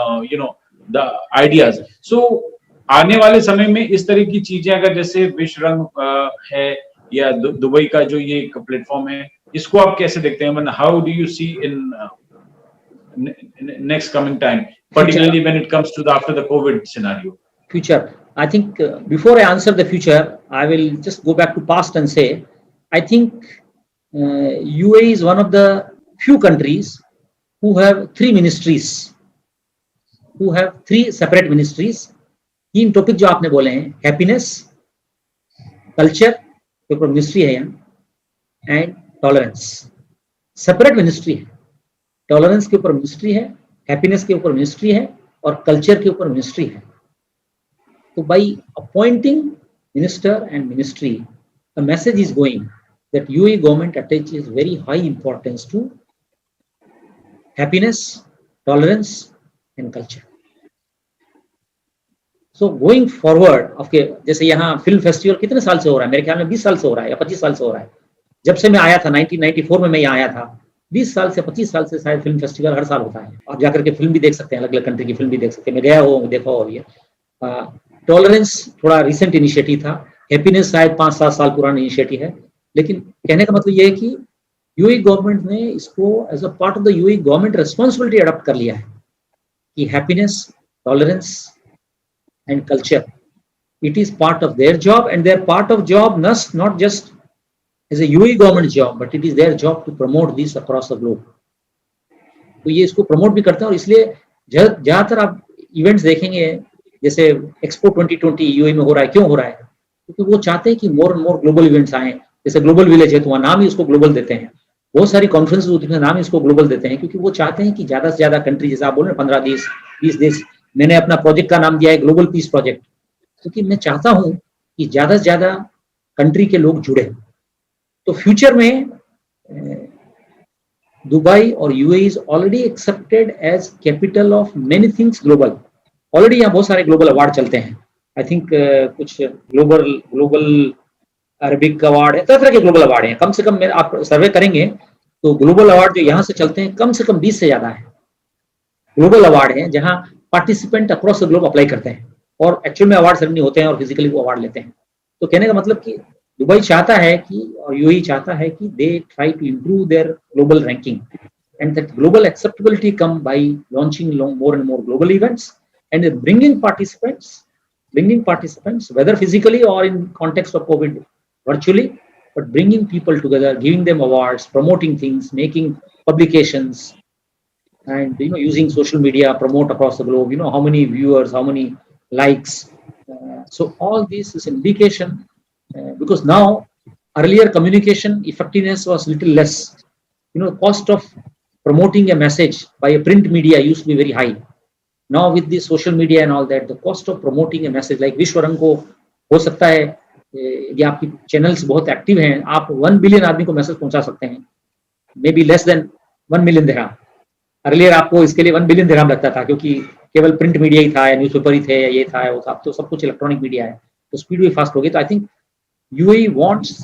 the ideas. So आने वाले समय में इस तरह की चीजें अगर जैसे विश्व रंग है या दुबई का जो ये एक प्लेटफॉर्म है, इसको आप कैसे देखते हैं? मतलब how do you see in next coming time, particularly when it comes to after the COVID scenario? Future, I think before I answer the future, I will just go back to past and say, I think UAE is one of the few countries who have 3 ministries, who have 3 separate ministries. 3 topic जो आपने बोले हैं, happiness, culture के ऊपर ministry है यहाँ, and tolerance, separate ministry है। Tolerance के ऊपर मिनिस्ट्री है, हैप्पीनेस के ऊपर मिनिस्ट्री है, और कल्चर के ऊपर मिनिस्ट्री है। तो by appointing minister and ministry, the message is going that UAE government attaches very high importance to happiness, tolerance and culture. So going forward, okay, जैसे यहाँ फिल्म फेस्टिवल कितने साल से हो रहा है? मेरे ख्याल में 20 साल से हो रहा है या 25 साल से हो रहा है। जब से मैं आया था 1994 में मैं यहाँ आया था, 20 साल से 25 साल से शायद फिल्म फेस्टिवल हर साल होता है। आप जाकर के फिल्म भी देख सकते हैं, अलग अलग कंट्री की फिल्म भी देख सकते हैं। मैं गया हूँ, देखा हो ये। टॉलरेंस थोड़ा रिसेंट इनिशिएटिव था, हैप्पीनेस शायद 5-7 साल पुराना इनिशिएटिव है। लेकिन कहने का मतलब ये है कि यूएई गवर्नमेंट ने इसको as a part of the UAE government responsibility adopt कर लिया है कि happiness, tolerance and culture, it is part of their job, and their part of job not just as a UAE government job, but it is their job to promote this across the globe. तो ये इसको promote भी करते हैं, और इसलिए ज्यादातर आप इवेंट्स देखेंगे, जैसे एक्सपो 2020 यूएई में हो रहा है। क्यों हो रहा है? क्योंकि वो चाहते हैं कि more and more global events आए। जैसे ग्लोबल विलेज है तो वहाँ नाम ही उसको ग्लोबल देते हैं, बहुत सारी कॉन्फ्रेंसेस होती है, नाम ही इसको ग्लोबल देते हैं, क्योंकि वो चाहते हैं कि ज्यादा से ज्यादा कंट्री, जैसे आप बोल रहे हैं 15 देश, 20 देश। मैंने अपना प्रोजेक्ट का नाम दिया है ग्लोबल पीस प्रोजेक्ट, क्योंकि मैं चाहता हूँ कि ज्यादा से ज्यादा कंट्री के लोग जुड़े। तो फ्यूचर में दुबई और UAE is already accepted as capital of many things global. Already यहाँ बहुत सारे ग्लोबल अवार्ड चलते हैं। आई थिंक कुछ ग्लोबल अरबिक अवार्ड है, तरह तरह के ग्लोबल अवार्ड हैं। कम से कम आप सर्वे करेंगे तो ग्लोबल अवार्ड जो यहाँ से चलते हैं कम से कम 20 से ज़्यादा है ग्लोबल अवार्ड है, जहाँ participant across the globe apply करते हैं और एक्चुअल में अवार्ड सेरेमनी होते हैं और फिजिकली वो अवार्ड लेते हैं। तो कहने का मतलब कि दुबई चाहता है कि और यूएई चाहता है कि they try to improve their global ranking and that global acceptability come by launching more and more global events and bringing participants whether physically or in context of COVID virtually, but bringing people together, giving them awards, promoting things, making publications, and using social media, promote across the globe, how many viewers, how many likes. So all this is an indication, because now earlier communication effectiveness was little less. Cost of promoting a message by a print media used to be very high. Now with the social media and all that, the cost of promoting a message like विश्व रंग को हो सकता है यदि आपकी channels बहुत active हैं, आप 1 बिलियन आदमी को मैसेज पहुंचा सकते हैं, may be less than 1 million dirham. Earlier आपको इसके लिए 1 बिलियन दिरहम लगता था, क्योंकि केवल प्रिंट मीडिया ही था या न्यूज़पेपर ही थे या ये था वो था। अब तो सब कुछ इलेक्ट्रॉनिक मीडिया है, तो स्पीड भी फास्ट होगी। तो I think UAE wants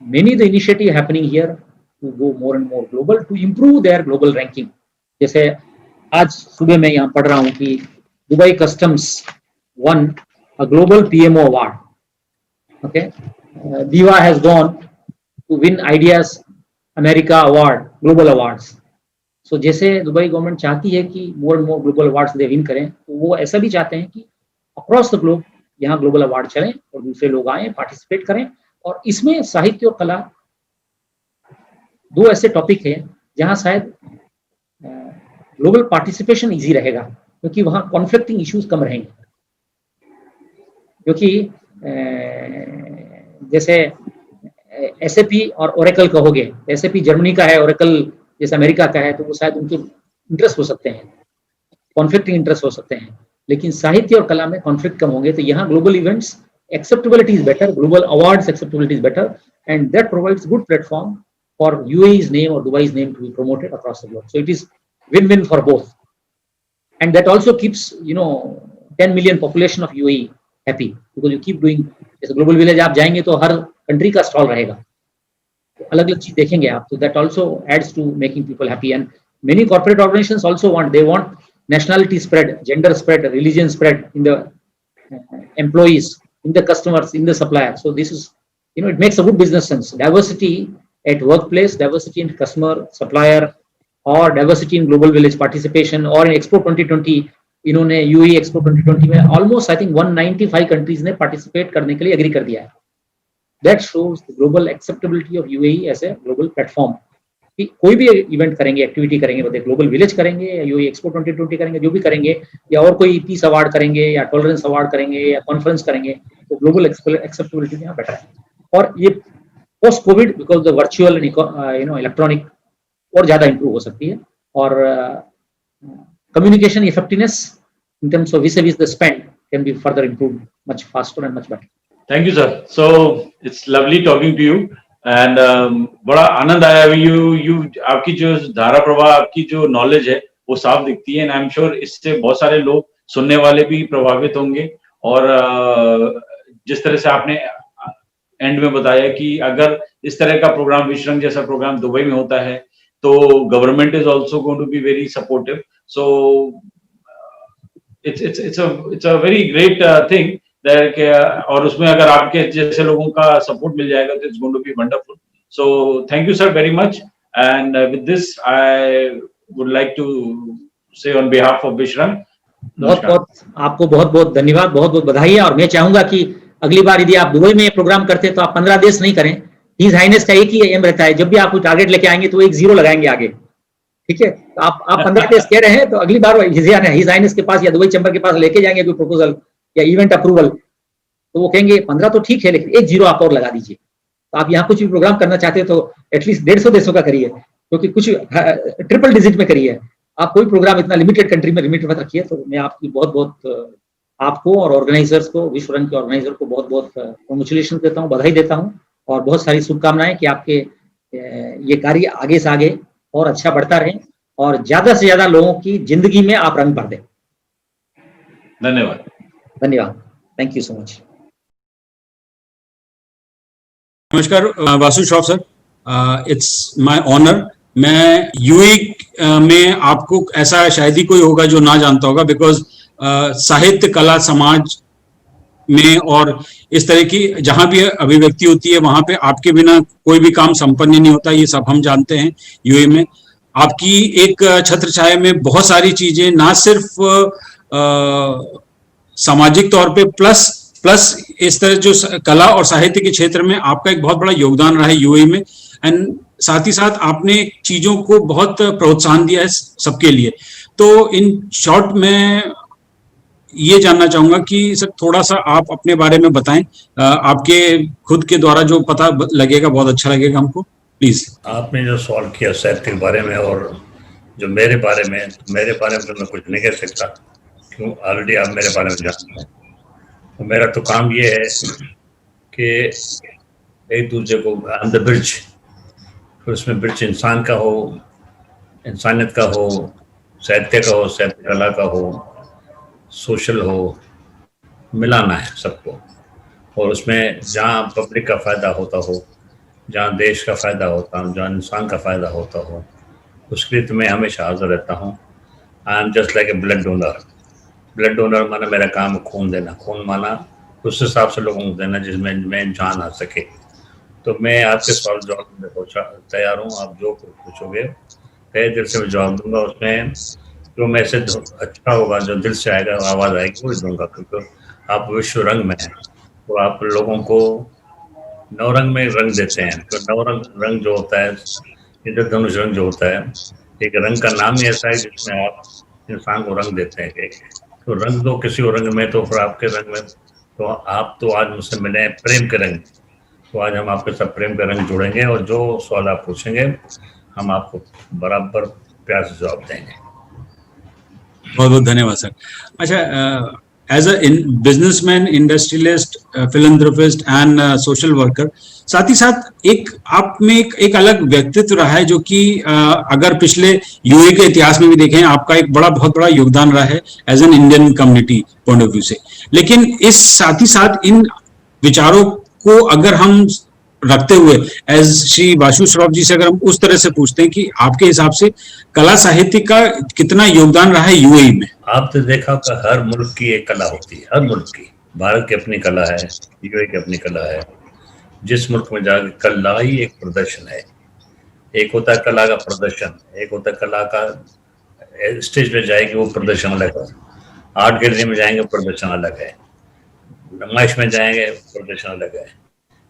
many the initiative happening here to go more and more global to improve their global ranking. जैसे आज सुबह मैं यहाँ पढ़ रहा हूँ कि Dubai customs won a global PMO award. Okay, Diva has gone to win Ideas America award, global awards. So जैसे दुबई गवर्नमेंट चाहती है कि more and more global awards they win करें, तो वो ऐसा भी चाहते हैं कि across the globe यहाँ ग्लोबल अवार्ड चलें और दूसरे लोग आए पार्टिसिपेट करें। और इसमें साहित्य और कला दो ऐसे टॉपिक हैं जहां शायद ग्लोबल पार्टिसिपेशन इजी रहेगा, क्योंकि वहां कॉन्फ्लिक्टिंग इश्यूज कम रहेंगे। क्योंकि जैसे एसएपी और ओरेकल कहोगे, एसएपी जर्मनी का है, ओरेकल जैसे अमेरिका का है, तो वो शायद उनके इंटरेस्ट हो सकते हैं, कॉन्फ्लिक्टिंग इंटरेस्ट हो सकते हैं। लेकिन साहित्य और कला में कॉन्फ्लिक्ट कम होंगे। तो यहाँ global events acceptability is better, global awards acceptability is better, and that provides good platform for UAE's name or Dubai's name to be promoted across the globe. So it is win-win for both, and that also keeps 10 million population of UAE happy, because you keep doing जैसे global village आप जाएंगे तो हर country का stall रहेगा, तो अलग-अलग चीज देखेंगे आप, तो that also adds to making people happy. And many corporate organizations also want nationality spread, gender spread, religion spread in the employees, in the customers, in the supplier. So this is, it makes a good business sense. Diversity at workplace, diversity in customer, supplier, or diversity in global village participation, or in Expo 2020, इन्होंने UAE Expo 2020 में almost I think 195 countries ने participate करने के लिए agree कर दिया है. That shows the global acceptability of UAE as a global platform. कि कोई भी इवेंट करेंगे, एक्टिविटी करेंगे, वो ग्लोबल विलेज करेंगे या यूएई एक्सपो 2020 करेंगे, जो भी करेंगे, या और कोई पीस अवार्ड करेंगे या टॉलरेंस अवार्ड करेंगे या कॉन्फ्रेंस करेंगे, तो ग्लोबल एक्सेप्टेबिलिटी यहाँ बेटर है। और ये post Covid because the virtual electronic और ज्यादा इंप्रूव हो सकती है। और communication effectiveness in terms of vis-a-vis the spend can be further improved much faster and much better. Thank you, sir. So it's lovely talking to you. And बड़ा आनंद आया। You आपकी जो धारा प्रवाह, आपकी जो नॉलेज है वो साफ दिखती है, एंड आई एम श्योर इससे बहुत सारे लोग सुनने वाले भी प्रभावित होंगे। और जिस तरह से आपने एंड में बताया कि अगर इस तरह का प्रोग्राम, विश्व रंग जैसा प्रोग्राम दुबई में होता है तो government is also going to be very supportive. So it's a very great thing. और उसमें अगर आपके जैसे लोगों का सपोर्ट मिल जाएगा तो it's going to be wonderful. So thank you sir very much, and with this I would like to say on behalf of Vishrang, आपको बहुत बहुत धन्यवाद, बहुत बहुत बधाई है। और मैं चाहूंगा कि अगली बार यदि आप दुबई में प्रोग्राम करते हैं तो आप 15 देश नहीं करें। हिज हाइनेस का एक ही एम रहता है, जब भी आप कोई टारगेट लेके आएंगे तो एक 0 लगाएंगे आगे, ठीक है? तो आप 15 देश कह रहे हैं, तो अगली बार हिज हाइनेस के पास या दुबई चैम्बर के पास लेके जाएंगे कोई प्रपोजल या इवेंट अप्रूवल, तो वो कहेंगे 15 तो ठीक है, लेकिन एक 0 आप और लगा दीजिए। तो आप यहाँ कुछ भी प्रोग्राम करना चाहते हैं तो एटलीस्ट 150 देशों का करिए, क्योंकि कुछ ट्रिपल डिजिट में करिए। आप कोई प्रोग्राम इतना लिमिटेड कंट्री में लिमिटेड मत रखिए। तो मैं आपकी बहुत बहुत आपको और ऑर्गेनाइजर्स को, विश्व रंग के ऑर्गेनाइजर को बहुत बहुत कॉन्ग्रेचुलेशन देता हूँ, बधाई देता हूँ, और बहुत सारी शुभकामनाएं कि आपके ये कार्य आगे से आगे और अच्छा बढ़ता रहे और ज्यादा से ज्यादा लोगों की जिंदगी में आप रंग भर दें। धन्यवाद। धन्यवाद, थैंक यू सो मच। नमस्कार Vasu Shroff sir, it's my honour. मैं यूएई में आपको ऐसा शायद ही कोई होगा जो ना जानता होगा, बिकॉज साहित्य कला समाज में और इस तरह की जहां भी अभिव्यक्ति होती है वहां पे आपके बिना कोई भी काम संपन्न नहीं होता, ये सब हम जानते हैं। यूएई में आपकी एक छत्र छाया में बहुत सारी चीजें, ना सिर्फ सामाजिक तौर पे प्लस इस तरह जो कला और साहित्य के क्षेत्र में आपका एक बहुत बड़ा योगदान रहा है यूएई में, एंड साथ ही साथ आपने चीजों को बहुत प्रोत्साहन दिया है सबके लिए। तो इन शॉर्ट में ये जानना चाहूंगा कि सर थोड़ा सा आप अपने बारे में बताएं, आपके खुद के द्वारा जो पता लगेगा बहुत अच्छा लगेगा हमको, प्लीज। आपने जो सवाल किया साहित्य के बारे में और जो मेरे बारे में तो मैं कुछ नहीं कह सकता, क्यों ऑलरेडी आप मेरे बारे में जानते हैं। तो मेरा तो काम ये है कि एक दूसरे को ऑन द ब्रिज, फिर उसमें ब्रिज इंसान का हो, इंसानियत का हो, साहित्य का हो, साहित्य कला का हो, सोशल हो, मिलाना है सबको। और उसमें जहाँ पब्लिक का फ़ायदा होता हो, जहाँ देश का फ़ायदा होता हो, जहाँ इंसान का फ़ायदा होता हो, उसके लिए तो मैं हमेशा हाजिर रहता हूँ। I am just like a blood donor. Blood donor माना मेरा काम है खून देना, खून माना उस हिसाब से लोगों को देना जिसमें मैं जान आ सके। तो मैं आपके सवाल जवाब में तैयार हूँ। आप जो पूछोगे तय दिल से मैं जवाब दूंगा। उसमें जो मैसेज अच्छा होगा, जो दिल से आएगा, आवाज़ आएगी, वो दूंगा। क्योंकि आप विश्व रंग में हैं, तो आप लोगों को नवरंग में रंग देते हैं। तो नवरंग रंग जो होता है, इंद्रधनुष रंग जो होता है, एक रंग का नाम ही ऐसा है जिसमें आप इंसान को रंग देते हैं। तो रंग दो किसी और रंग में, तो फिर आपके रंग में, तो आप तो आज मुझसे मिले हैं प्रेम के रंग। तो आज हम आपके साथ प्रेम का रंग जोड़ेंगे और जो सवाल आप पूछेंगे हम आपको बराबर प्यार से जवाब देंगे। बहुत बहुत धन्यवाद सर। अच्छा, as a businessman, industrialist, philanthropist and social worker, साथ ही साथ एक आप में एक अलग व्यक्तित्व रहा है जो कि अगर पिछले यूए के इतिहास में भी देखें, आपका एक बहुत बड़ा योगदान रहा है as an Indian community point of view से। लेकिन इस साथ ही साथ इन विचारों को अगर हम रखते हुए एज श्री वासु श्रॉफ जी से अगर हम उस तरह से पूछते हैं कि आपके हिसाब से कला साहित्य का कितना योगदान रहा है यूएई में? आपने देखा कि हर मुल्क की एक कला होती है, हर मुल्क की। भारत की अपनी कला है, यूएई की अपनी कला है। जिस मुल्क में जाकर कला ही एक प्रदर्शन है। एक होता है कला का प्रदर्शन, एक होता है कला का स्टेज पे जाएगी वो प्रदर्शन अलग है, आर्ट गैलरी में जाएंगे प्रदर्शन अलग है, नुमाइश में जाएंगे प्रदर्शन अलग है,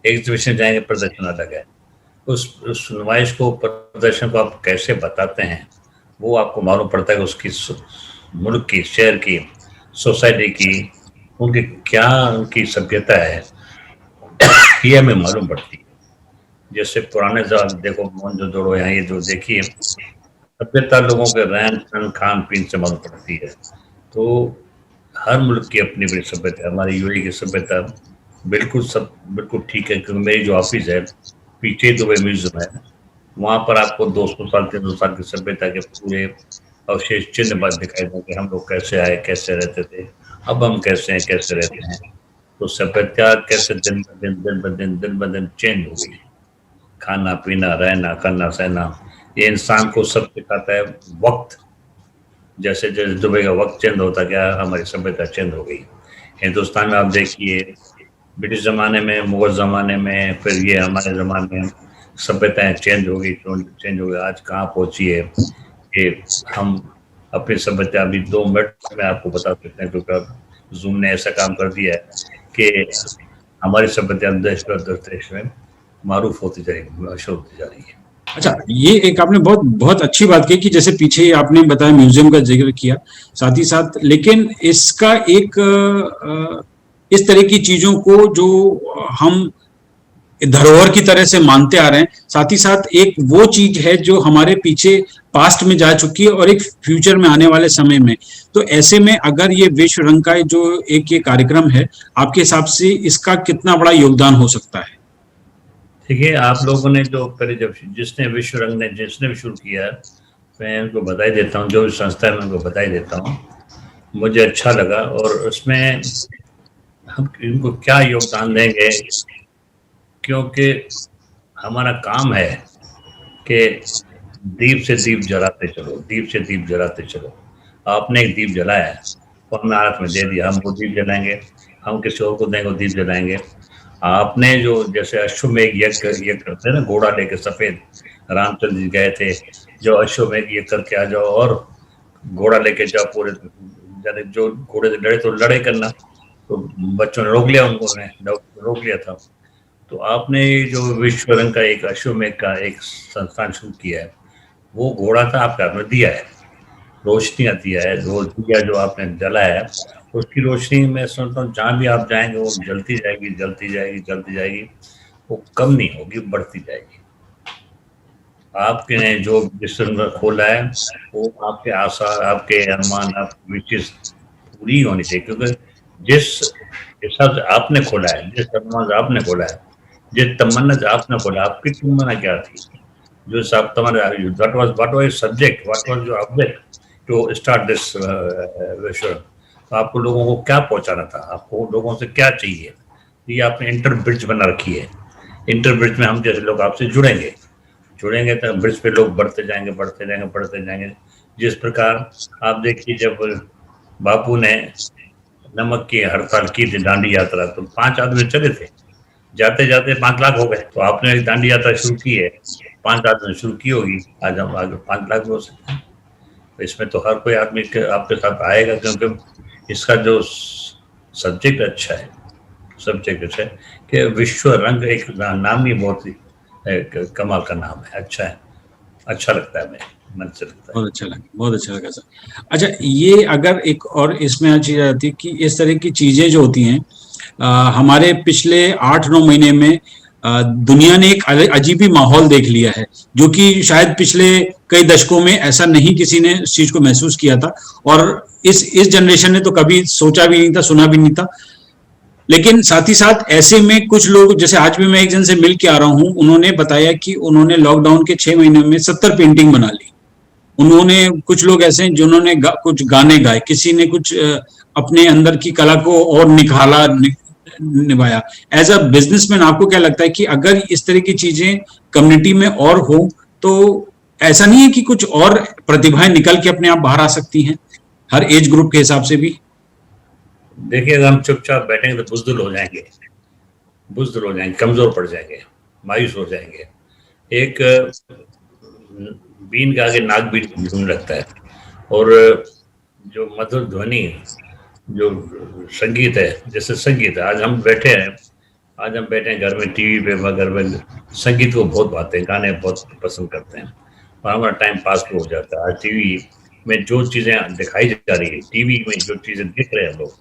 एग्जीबिशन जाएंगे प्रदर्शन अलग है। उस नुमाइश को, प्रदर्शन को आप कैसे बताते हैं वो आपको मालूम पड़ता है कि उसकी मुल्क की, शहर की, सोसाइटी की, उनकी क्या उनकी सभ्यता है, ये हमें मालूम पड़ती है। जैसे पुराने ज़माने देखो, मोहनजोदड़ो, यहाँ ये जो देखिए सभ्यता, लोगों के रहन सहन, खान पीन से मालूम पड़ती है। तो हर मुल्क की अपनी अपनी सभ्यता। हमारी यूएई की सभ्यता बिल्कुल ठीक है। क्योंकि मेरी जो ऑफिस है पीछे दुबई म्यूजियम है, वहाँ पर आपको 200 साल 300 साल की सभ्यता के पूरे अवशेष चिन्ह बात दिखाई देंगे। हम लोग कैसे आए, कैसे रहते थे, अब हम कैसे हैं, कैसे रहते हैं। तो सभ्यता कैसे दिन ब दिन चेंज हो गई। खाना पीना, रहना, करना, सहना, ये इंसान को सब सिखाता है। वक्त जैसे जैसे दुबई का वक्त चेंज होता गया, हमारी सभ्यता चेंज हो गई। हिंदुस्तान में आप देखिए, ब्रिटिश ज़माने में, मुगल ज़माने में, फिर ये हमारे ज़माने में सभ्यताएं चेंज हो गई। आज कहाँ पहुँची है कि हम अपनी सभ्यता अभी 2 मिनट में आपको बता सकते हैं। क्योंकि जूम ने ऐसा काम कर दिया है कि हमारी सभ्यता देश में मारूफ होती जाएगी, मशहूर होती जा रही है। अच्छा, ये एक आपने बहुत अच्छी बात की कि जैसे पीछे आपने बताया म्यूजियम का जिक्र किया, साथ ही साथ लेकिन इसका एक इस तरह की चीजों को जो हम धरोहर की तरह से मानते आ रहे हैं, साथ ही साथ एक वो चीज है जो हमारे पीछे पास्ट में जा चुकी है और एक फ्यूचर में आने वाले समय में। तो ऐसे में अगर ये विश्व रंग का जो एक ये कार्यक्रम है, आपके हिसाब से इसका कितना बड़ा योगदान हो सकता है? देखिए, आप लोगों ने जो पहले जब जिसने विश्व रंग ने जिसने भी शुरू किया, मैं उनको बधाई देता हूँ। जो संस्था है मैं उनको बधाई देता हूँ, मुझे अच्छा लगा। और उसमें हम इनको क्या योगदान देंगे, क्योंकि हमारा काम है कि दीप से दीप जलाते चलो, दीप से दीप जलाते चलो। आपने एक दीप जलाया और हमें हाथ में दे दिया, हम वो दीप जलाएंगे, हम किसी और को देंगे वो दीप जलाएंगे। आपने जो जैसे अश्वमेघ यज्ञ करते हैं ना, घोड़ा लेके सफेद, रामचंद्र जी गए थे, जो अश्वमेघ यज्ञ करके आ जाओ और घोड़ा लेके जाओ, पूरे जो घोड़े से लड़े तो लड़ाई करना, तो बच्चों ने रोक लिया, उनको रोक लिया था। तो आपने जो विश्व रंग का एक अश्वमेघ का एक संस्थान शुरू किया है, वो घोड़ा था आपके हाथ में दिया है, रोशनी दिया है, जो दिया जो आपने जलाया है, उसकी रोशनी मैं समझता हूँ जहाँ भी आप जाएंगे वो जलती जाएगी, जलती जाएगी, जलती जाएगी, वो कम नहीं होगी, बढ़ती जाएगी। आपने जो बिस्तर खोला है वो आपके आसार, आपके अनुमान, आपकी विशेष पूरी होनी चाहिए, क्योंकि जिस हिसाब से आपने खोला है, जिस अनुमान से आपने खोला है, जिस तमन्ना से आपने खोला, आपकी तमन्ना क्या थी, जो सब तुम्हारे what was subject, what was your object to start this विश्व। तो आपको लोगों को क्या पहुंचाना था, आपको लोगों से क्या चाहिए, ये आपने इंटर ब्रिज बना रखी है। इंटर ब्रिज में हम जैसे लोग आपसे जुड़ेंगे तो ब्रिज पे लोग बढ़ते जाएंगे, बढ़ते जाएंगे, बढ़ते जाएंगे। जिस प्रकार आप देखिए, जब बापू ने नमक की हड़ताल की थी, दांडी यात्रा, तो 5 आदमी चले थे, जाते जाते 5 लाख हो गए। तो आपने एक दांडी यात्रा शुरू की है, 5 आदमी शुरू की होगी, आज हम आगे 5 लाख भी हो सकते हैं। तो इसमें तो हर कोई आदमी आपके साथ आएगा, क्योंकि इसका जो सब्जेक्ट अच्छा है, सब्जेक्ट अच्छा है कि विश्व रंग, एक नाम ही बहुत ही कमाल का नाम है, अच्छा है, अच्छा लगता है, मन से लगता है। बहुत अच्छा लगा, बहुत अच्छा लगा सर। अच्छा, ये अगर एक और इसमें चीज आती है कि इस तरह की चीजें जो होती हैं, हमारे पिछले 8-9 महीने में दुनिया ने एक अजीब ही माहौल देख लिया है, जो कि शायद पिछले कई दशकों में ऐसा नहीं किसी ने इस चीज को महसूस किया था, और इस जनरेशन ने तो कभी सोचा भी नहीं था, सुना भी नहीं था। लेकिन साथ ही साथ ऐसे में कुछ लोग, जैसे आज भी मैं एक जन से मिल के आ रहा हूँ, उन्होंने बताया कि उन्होंने लॉकडाउन के 6 महीने में 70 पेंटिंग बना ली। उन्होंने, कुछ लोग ऐसे हैं जिन्होंने कुछ गाने गाए, किसी ने कुछ अपने अंदर की कला को और निखाला, निभाया। एज अ बिजनेसमैन आपको क्या लगता है कि अगर इस तरह की चीजें कम्युनिटी में और हो, तो ऐसा नहीं है कि कुछ और प्रतिभाएं निकल के अपने आप बाहर आ सकती हैं, हर एज ग्रुप के हिसाब से भी? देखिए, अगर हम चुपचाप बैठेंगे तो बुज़दिल हो जाएंगे, कमजोर पड़ जाएंगे, मायूस हो जाएंगे। एक बीन के आगे नाक भी झूमने लगता है, और जो मधुर ध्वनि, जो संगीत है, जैसे संगीत है, आज हम बैठे हैं घर में, टीवी पे, घर में संगीत को बहुत बातें, गाने बहुत पसंद करते हैं, और हमारा टाइम पास भी हो जाता है। आज टीवी में जो चीज़ें दिखाई जा रही है, टीवी में जो चीज़ें दिख रहे हैं लोग,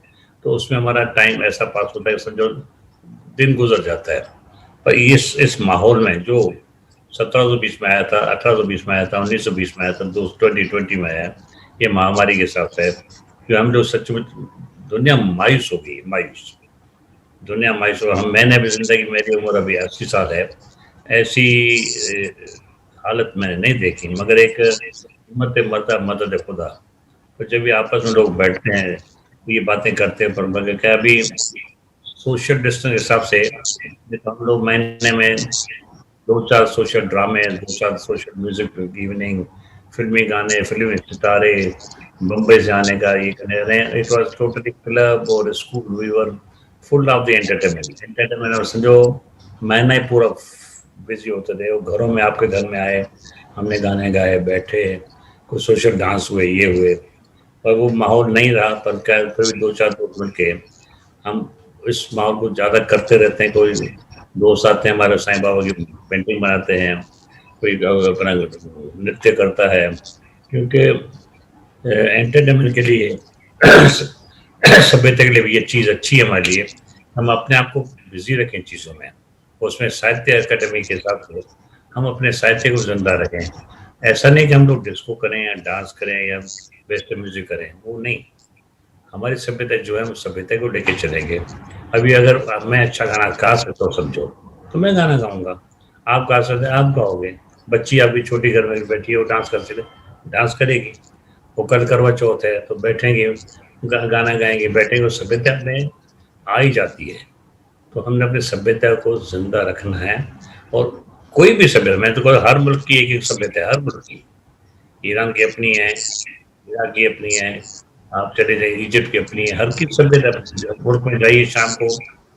तो उसमें हमारा टाइम ऐसा पास होता है, समझो दिन गुजर जाता है। पर इस माहौल में जो 1720 में आया था, 1820 में आया था, 1920 में आया था, 2020 में आया, ये महामारी के साथ है, कि हम लोग सचमुच, दुनिया मायूस हो गई, दुनिया मायूस हो। मैंने भी जिंदगी, मेरी उम्र अभी 80 साल है, ऐसी हालत मैंने नहीं देखी, मगर एक मदद खुदा। तो जब भी आपस में लोग बैठते हैं, ये बातें करते हैं, पर मगर क्या अभी सोशल डिस्टेंस के हिसाब से हम लोग महीने में 2-4 सोशल ड्रामे, 2-4 सोशल म्यूजिक इवनिंग, फिल्मी गाने, फिल्मी सितारे, मुंबई से आने का, ये करने रहे। इट वाज टोटली क्लब और school, we were full of the entertainment. और समझो महीना ही पूरा बिजी होते थे, वो घरों में, आपके घर में आए, हमने गाने गाए, बैठे, कुछ सोशल डांस हुए, ये हुए, पर वो माहौल नहीं रहा। पर क्या, फिर भी 2-4 दोस्त मिल के हम इस माहौल को ज़्यादा करते रहते हैं। कोई दोस्त आते हैं हमारे, साईं बाबा की पेंटिंग बनाते हैं, कोई अपना नृत्य करता है, क्योंकि एंटरटेनमेंट के लिए सभ्यता के लिए भी ये चीज़ अच्छी है हमारे लिए। हम अपने आप को बिजी रखें चीज़ों में, उसमें साहित्य अकादमी के हिसाब से हम अपने साहित्य को जिंदा रखें। ऐसा नहीं कि हम लोग डिस्को करें या डांस करें या वेस्टर्न म्यूजिक करें, वो नहीं। हमारी सभ्यता जो है, हम सभ्यता को लेके चलेंगे। अभी अगर मैं अच्छा गाना गा सकता हूँ, समझो, तो मैं गाना गाऊंगा, आप गा सकते हैं, आप गाओगे। बच्ची अभी छोटी घर में बैठी है, वो डांस करती है, डांस करेगी। वो कल करवा चौथ है तो बैठेंगे, गाना गाएंगे, बैठेंगे, सभ्यता में आ ही जाती है। तो हमने अपनी सभ्यता को जिंदा रखना है, और कोई भी सभ्यता, मैं तो कहूँ हर मुल्क की एक एक सभ्यता है, हर मुल्क की। ईरान की अपनी है, इराक की अपनी है, आप चले जाइए इजिप्ट की अपनी है, हर की सभ्यता। मुल्क में जाइए शाम को,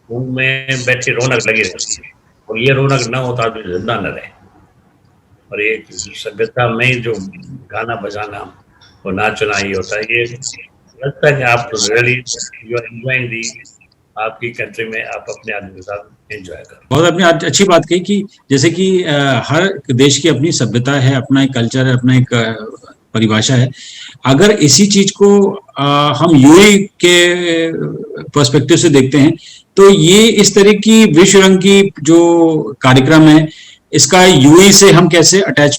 उनमें बैठे रौनक लगी रहती है, और ये रौनक ना होता तो जिंदा न रहे। और एक सभ्यता में जो गाना बजाना और नाचना ये होता है, ये लगता है कि आप रियली यू आर एंजॉयिंग दी, आपकी कंट्री में आप अपने आदमी के साथ एंजॉय करो। बहुत आपने अच्छी बात कही कि जैसे कि हर देश की अपनी सभ्यता है, अपना एक कल्चर है, अपना एक परिभाषा है। अगर इसी चीज को हम यूएई के पर्सपेक्टिव से देखते हैं तो ये इस तरह की विश्व रंग की जो कार्यक्रम है, इसका यूएई से हम कैसे अटैच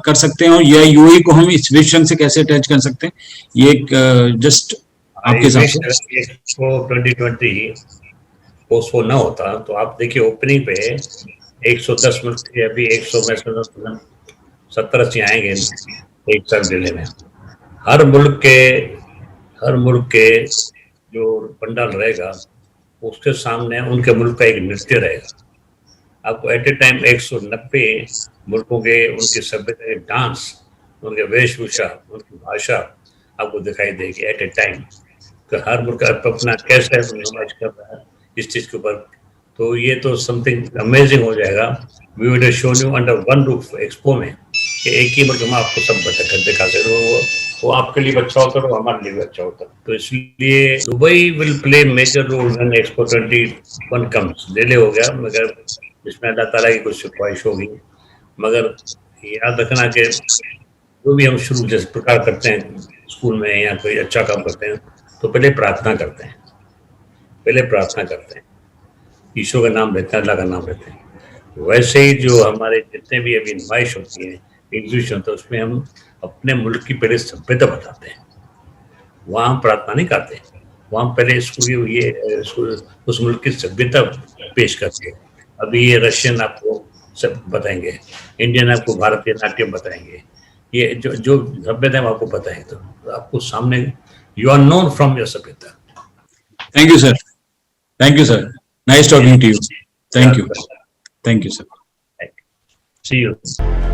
कर सकते हैं, और या यूएई को हम इस विश्व रंग से कैसे अटैच कर सकते हैं, ये जस्ट आपके हिसाब से। एक्सपो 2020 पोस्टपोन ना होता तो आप देखिए ओपनिंग पे 110 मुल्क थे, अभी 100 में 70-80 आएंगे एक साल जिले में। हर मुल्क के जो पंडाल रहेगा उसके सामने उनके मुल्क का एक नृत्य रहेगा। आपको एट ए टाइम 190 मुल्कों के उनकी सभ्यता के डांस, उनके वेशभूषा, उनकी भाषा आपको दिखाई देगी एट ए टाइम। तो हर मुल्क अपना कैसे नुमाइश कर रहा है इस चीज के ऊपर, तो ये तो समथिंग अमेजिंग हो जाएगा। We will show you under one roof expo में कि एक ही मुल्क में आपको सब दिखा सकते, वो आपके लिए अच्छा होता है, वो हमारे लिए भी अच्छा होता है। तो इसलिए Dubai will play major role when expo 21 comes. Delay हो गया, मगर इसमें अल्लाह ताला की कुछ ख्वाहिश होगी। मगर याद रखना कि जो भी हम शुरू जिस प्रकार करते हैं स्कूल में या कोई अच्छा काम करते हैं तो पहले प्रार्थना करते हैं, ईश्वर का नाम लेते हैं, अल्लाह का नाम लेते हैं। वैसे ही जो हमारे जितने भी अभी नुमाइश होती है, एग्जीबिशन होता है, उसमें हम अपने मुल्क की पहले सभ्यता बताते हैं। वहाँ हम प्रार्थना नहीं करते, वहाँ पहले उस मुल्क की सभ्यता पेश करते हैं। अभी ये रशियन आपको सब बताएंगे, इंडियन आपको भारतीय नाट्यम बताएंगे, ये जो सभ्यता है आपको बताएंगे, तो आपको सामने you are known from your सभ्यता। Thank you sir, nice talking to you, thank you sir. See you.